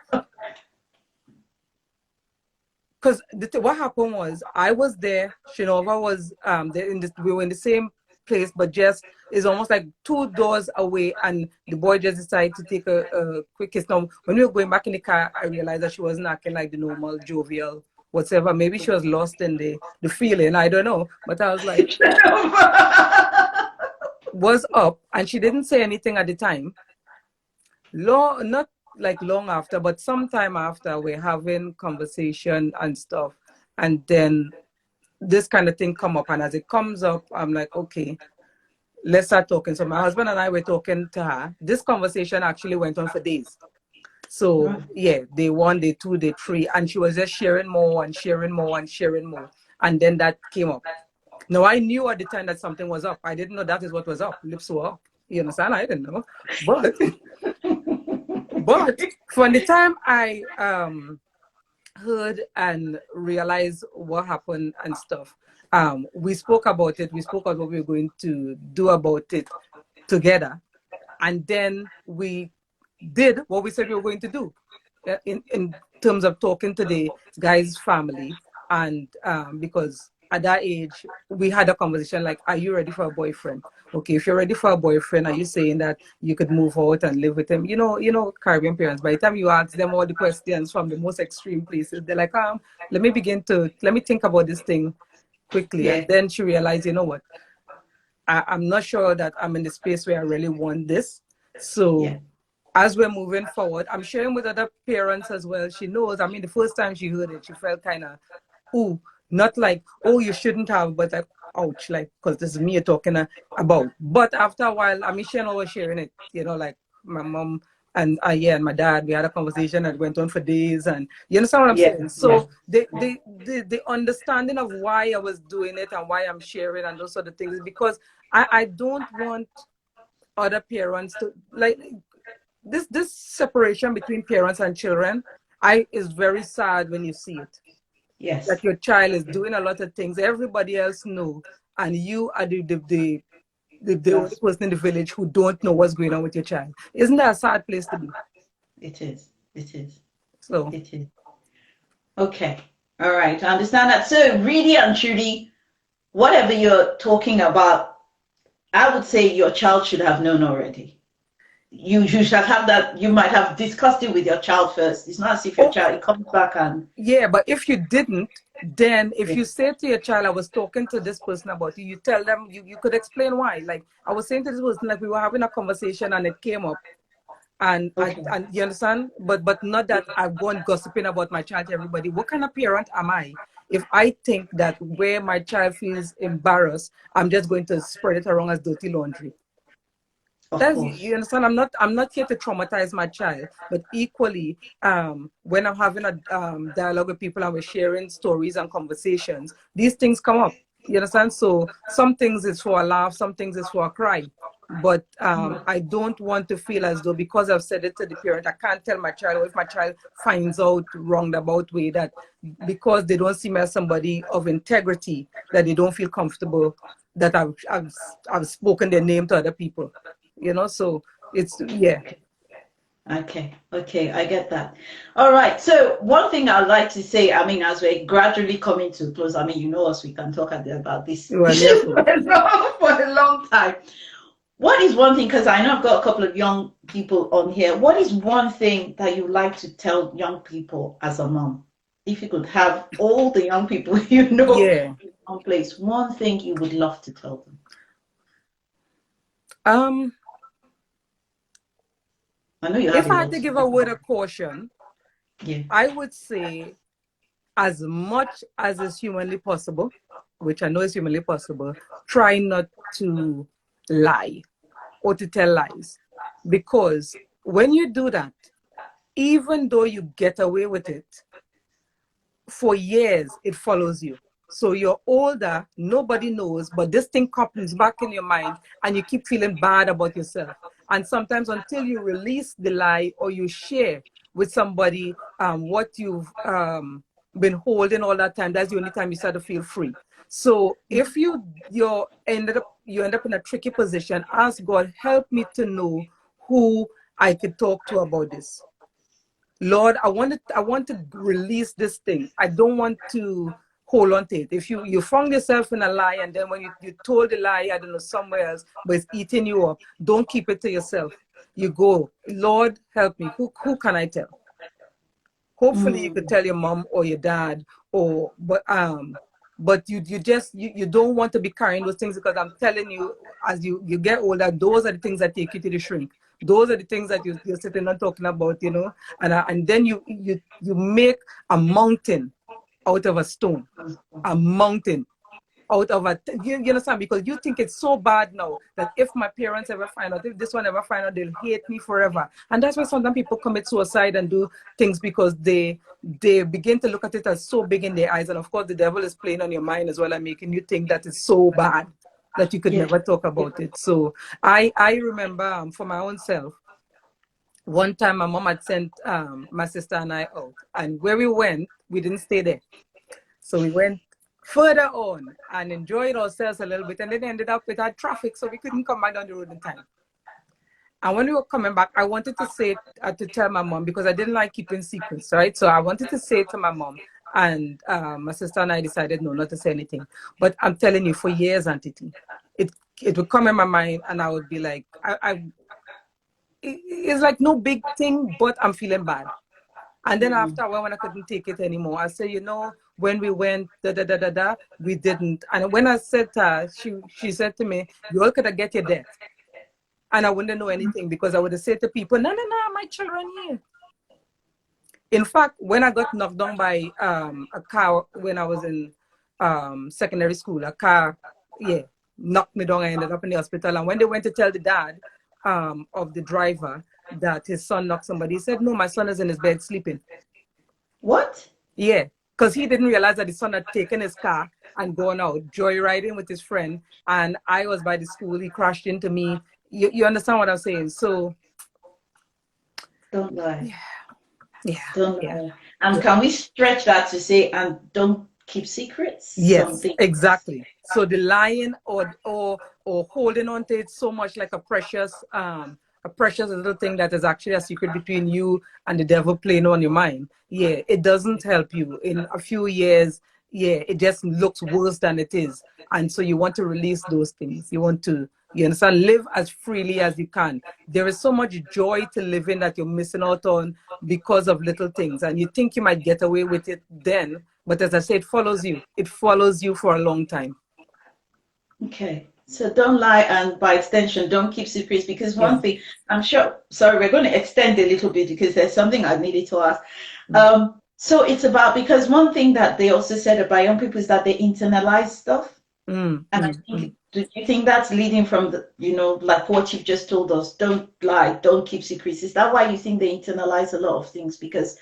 because what happened was I was there, Shinova was there we were in the same place, but just is almost like two doors away, and the boy just decided to take a quick kiss. Now, when we were going back in the car, I realized that she wasn't acting like the normal jovial whatever. Maybe she was lost in the feeling. I don't know, but I was like, was up, and she didn't say anything at the time. Not like long after, but sometime after, we're having conversation and stuff, and then this kind of thing come up, and as it comes up, I'm like, okay, let's start talking. So my husband and I were talking to her. This conversation actually went on for days. So yeah, day 1, day 2, day 3, and she was just sharing more and sharing more and sharing more. And then that came up. Now I knew at the time that something was up. I didn't know that is what was up. Lips were up. You understand? I didn't know. But from the time I heard and realized what happened and stuff, we spoke about it. We spoke about what we were going to do about it together. And then we did what we said we were going to do in terms of talking to the guy's family. And because at that age, we had a conversation like, are you ready for a boyfriend? Okay, if you're ready for a boyfriend, are you saying that you could move out and live with him? You know, Caribbean parents, by the time you ask them all the questions from the most extreme places, they're like, let me think about this thing quickly.
Yeah.
And then she realized, you know what? I'm not sure that I'm in the space where I really want this. So as we're moving forward, I'm sharing with other parents as well. She knows, I mean, the first time she heard it, she felt kind of, ooh, not like, oh, you shouldn't have, but like, ouch, like, because this is me you're talking about. But after a while, I mean, she and I was sharing it, you know, like my mom and and my dad, we had a conversation that went on for days, and you understand what I'm saying? So the understanding of why I was doing it and why I'm sharing and those sort of things is because I don't want other parents to, like, this separation between parents and children, is very sad when you see it.
Yes.
That your child is doing a lot of things everybody else know, and you are the only person in the village who don't know what's going on with your child. Isn't that a sad place to be?
It is. It is.
So
it is. Okay. All right. I understand that. So really and truly, whatever you're talking about, I would say your child should have known already. You should have that. You might have discussed it with your child first. It's not as if your child comes back and
but if you didn't, then if you say to your child, I was talking to this person about you tell them, you could explain why. Like I was saying to this person, like we were having a conversation and it came up, and you understand, but not that I've gone gossiping about my child to everybody. What kind of parent am I if I think that where my child feels embarrassed, I'm just going to spread it around as dirty laundry? You understand? I'm not here to traumatize my child, but equally, when I'm having a dialogue with people and we're sharing stories and conversations, these things come up. You understand? So some things is for a laugh, some things is for a cry. But I don't want to feel as though because I've said it to the parent, I can't tell my child, or if my child finds out roundabout way, that because they don't see me as somebody of integrity, that they don't feel comfortable that I've spoken their name to other people. You know, so it's Okay,
I get that. All right. So one thing I'd like to say, I mean, as we're gradually coming to a close, I mean, you know us, we can talk about this for a long time. What is one thing, because I know I've got a couple of young people on here, what is one thing that you like to tell young people as a mom? If you could have all the young people in one place, one thing you would love to tell them? I know you have
if I had to give a word of caution, I would say, as much as is humanly possible, which I know is humanly possible, try not to lie or to tell lies. Because when you do that, even though you get away with it, for years it follows you. So you're older, nobody knows, but this thing comes back in your mind and you keep feeling bad about yourself. And sometimes until you release the lie or you share with somebody what you've been holding all that time, that's the only time you start to feel free. So if you end up in a tricky position, ask God, help me to know who I could talk to about this. Lord, I want to release this thing. I don't want to hold on to it. If you found yourself in a lie, and then when you told the lie, I don't know, somewhere else, but it's eating you up, don't keep it to yourself. You go, Lord, help me. Who can I tell? Hopefully you could tell your mom or your dad, but you don't want to be carrying those things, because I'm telling you, as you get older, those are the things that take you to the shrink. Those are the things that you're sitting and talking about, you know, and then you make a mountain out of a stone, a mountain out of a, you understand? Because you think it's so bad now that if my parents ever find out, if this one ever find out, they'll hate me forever. And that's why sometimes people commit suicide and do things, because they begin to look at it as so big in their eyes. And of course, the devil is playing on your mind as well and making you think that it's so bad that you could never talk about it. So I remember for my own self, one time my mom had sent my sister and I out, and where we went, we didn't stay there. So we went further on and enjoyed ourselves a little bit, and then ended up with our traffic, so we couldn't come back down the road in time. And when we were coming back, I wanted to say, to tell my mom, because I didn't like keeping secrets, right? So I wanted to say to my mom, and my sister and I decided no, not to say anything. But I'm telling you, for years, Auntie T, it would come in my mind, and I would be like, it's like no big thing, but I'm feeling bad. And then after a while, when I couldn't take it anymore, I said, when we went, we didn't. And when I said to her, she said to me, you all could have get your death. And I wouldn't know anything, because I would have said to people, no, my children here. In fact, when I got knocked down by a car when I was in secondary school, a car, knocked me down. I ended up in the hospital. And when they went to tell the dad of the driver that his son knocked somebody, he said, no, my son is in his bed sleeping.
What?
Yeah, because he didn't realize that his son had taken his car and gone out joyriding with his friend, and I was by the school. He crashed into me. You understand what I'm saying? So
don't lie.
Yeah.
Don't lie. And can we stretch that to say, and don't keep secrets?
Yes, exactly. So the lying or holding on to it so much, like a precious little thing that is actually a secret between you and the devil playing on your mind. Yeah, it doesn't help you. In a few years, it just looks worse than it is. And so you want to release those things. You want to, you understand, live as freely as you can. There is so much joy to living that you're missing out on because of little things. And you think you might get away with it then, but as I say, it follows you. It follows you for a long time.
Okay. So don't lie, and by extension, don't keep secrets, because one thing, I'm sure, sorry, we're going to extend a little bit because there's something I needed to ask. So it's about, because one thing that they also said about young people is that they internalize stuff. And I think, do you think that's leading from the, like what you've just told us, don't lie, don't keep secrets? Is that why you think they internalize a lot of things? Because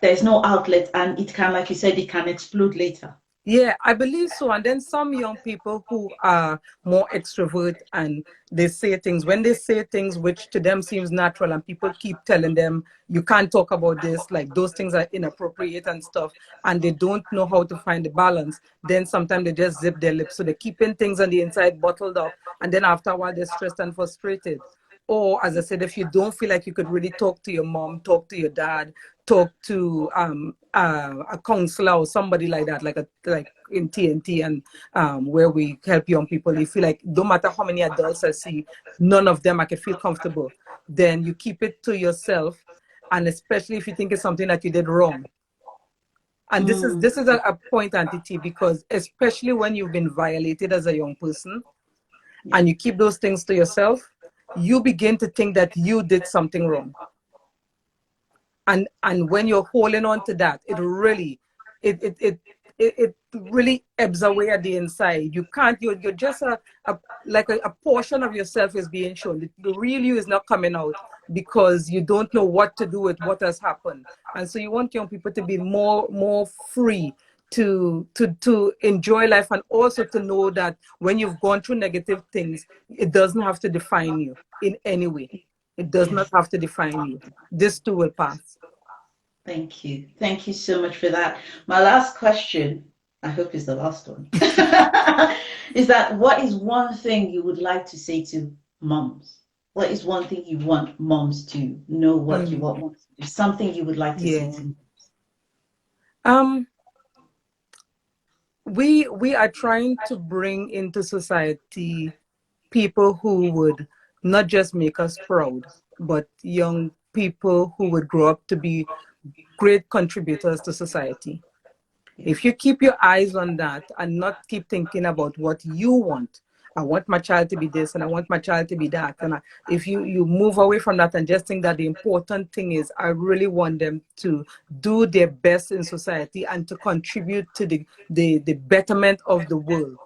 there's no outlet, and it can, like you said, it can explode later.
Yeah, I believe so. And then some young people who are more extrovert, and they say things, when they say things which to them seems natural, and people keep telling them, you can't talk about this, like those things are inappropriate and stuff, and they don't know how to find the balance, then sometimes they just zip their lips. So they're keeping things on the inside bottled up, and then after a while they're stressed and frustrated. Or, as I said, if you don't feel like you could really talk to your mom, talk to your dad, talk to a counselor or somebody like that, like in TNT, and where we help young people, you feel like no matter how many adults I see, none of them I can feel comfortable, then you keep it to yourself, and especially if you think it's something that you did wrong. And this is a point, Auntie T, because especially when you've been violated as a young person, and you keep those things to yourself, you begin to think that you did something wrong. And when you're holding on to that, it really ebbs away at the inside. You can't, you're just like a portion of yourself is being shown. The real you is not coming out, because you don't know what to do with what has happened. And so you want young people to be more free to enjoy life, and also to know that when you've gone through negative things, it doesn't have to define you in any way. It does not have to define you. This too will pass.
Thank you. Thank you so much for that. My last question, I hope is the last one, is that what is one thing you would like to say to moms? What is one thing you want moms to know, what you want moms to do? Something you would like to say to moms?
We are trying to bring into society people who would not just make us proud, but young people who would grow up to be great contributors to society. If you keep your eyes on that and not keep thinking about what you want I want my child to be this and I want my child to be that. And if you move away from that and just think that the important thing is, I really want them to do their best in society and to contribute to the betterment of the world,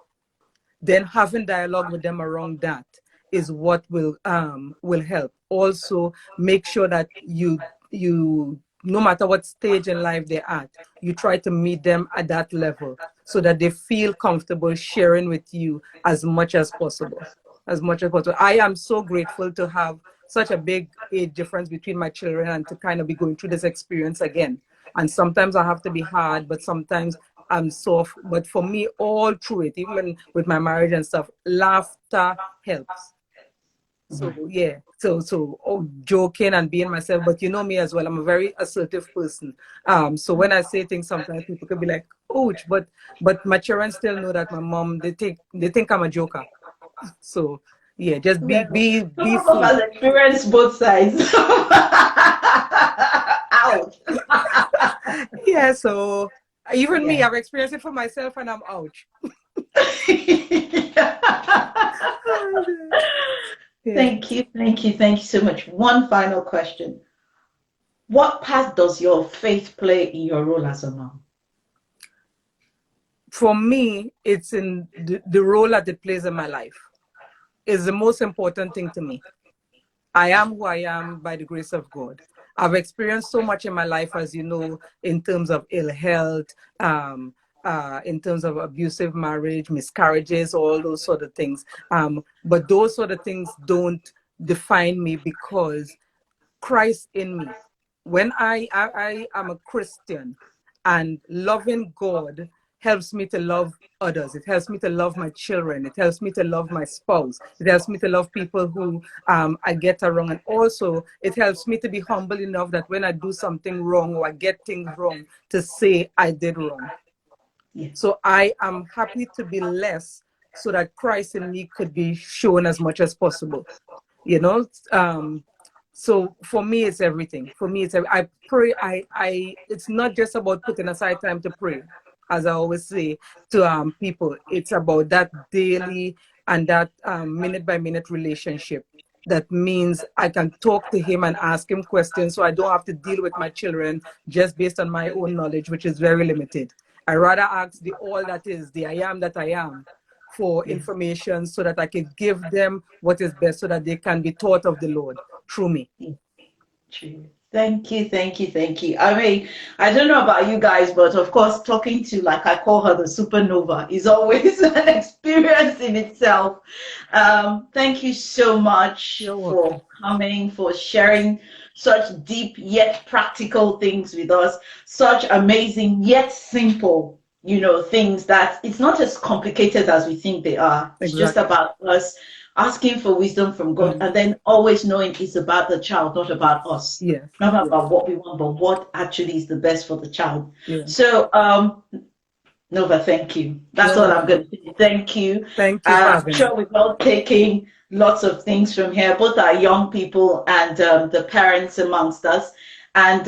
then having dialogue with them around that is what will help. Also, make sure that you no matter what stage in life they're at, you try to meet them at that level so that they feel comfortable sharing with you as much as possible. As much as possible. I am so grateful to have such a big age difference between my children and to kind of be going through this experience again. And sometimes I have to be hard, but sometimes I'm soft. But for me, all through it, even with my marriage and stuff, laughter helps. So yeah, joking and being myself, but you know me as well. I'm a very assertive person. So when I say things, sometimes people could be like, "Ouch!" But my children still know that my mom. They think I'm a joker. So yeah, just be free.
Has experienced both sides. Ouch.
Yeah. So even me, I've experienced it for myself, and I'm ouch.
Yeah. Thank you so much. One final question. What part does your faith play in your role as a mom?
For me, it's in the role that it plays in my life. Is the most important thing to me. I am who I am by the grace of God. I've experienced so much in my life, as you know, in terms of ill health, in terms of abusive marriage, miscarriages, all those sort of things. But those sort of things don't define me because Christ in me. When I am a Christian, and loving God helps me to love others. It helps me to love my children. It helps me to love my spouse. It helps me to love people who I get around. And also, it helps me to be humble enough that when I do something wrong or I get things wrong, to say I did wrong. Yeah. So I am happy to be less so that Christ in me could be shown as much as possible. You know, so for me, it's everything. For me, I pray. It's not just about putting aside time to pray, as I always say to people. It's about that daily and that minute by minute relationship. That means I can talk to him and ask him questions, so I don't have to deal with my children just based on my own knowledge, which is very limited. I rather ask the all that is, the I am that I am, for information so that I can give them what is best so that they can be taught of the Lord through me.
Thank you. I mean, I don't know about you guys, but of course, talking to, like I call her, the supernova is always an experience in itself. Thank you so much for coming, for sharing such deep yet practical things with us, such amazing yet simple, you know, things that it's not as complicated as we think they are. It's just about us asking for wisdom from God, and then always knowing it's about the child, not about us. Not about what we want, but what actually is the best for the child. So, Nova, thank you. That's all I'm going to say. Thank you.
Thank you.
I'm sure we're all taking lots of things from here, both our young people and the parents amongst us. And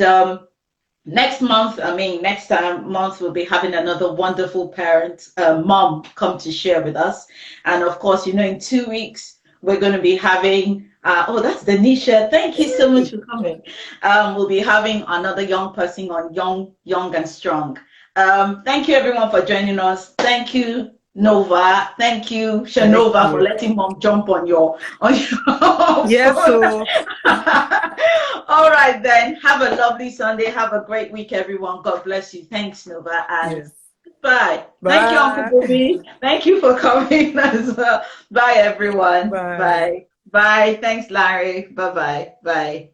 next month, we'll be having another wonderful parent, mom, come to share with us. And of course, you know, in 2 weeks, we're going to be having, that's Denisha. Thank you so much for coming. We'll be having another young person on Young and Strong. Thank you, everyone, for joining us. Thank you, Nova. Thank you, Shanova, for letting mom jump on your
yes, so
all right, then. Have a lovely Sunday. Have a great week, everyone. God bless you. Thanks, Nova. And bye. Thank you, Uncle Bobby. Thank you for coming as well. Bye, everyone. Bye. Bye. Thanks, Larry. Bye-bye. Bye.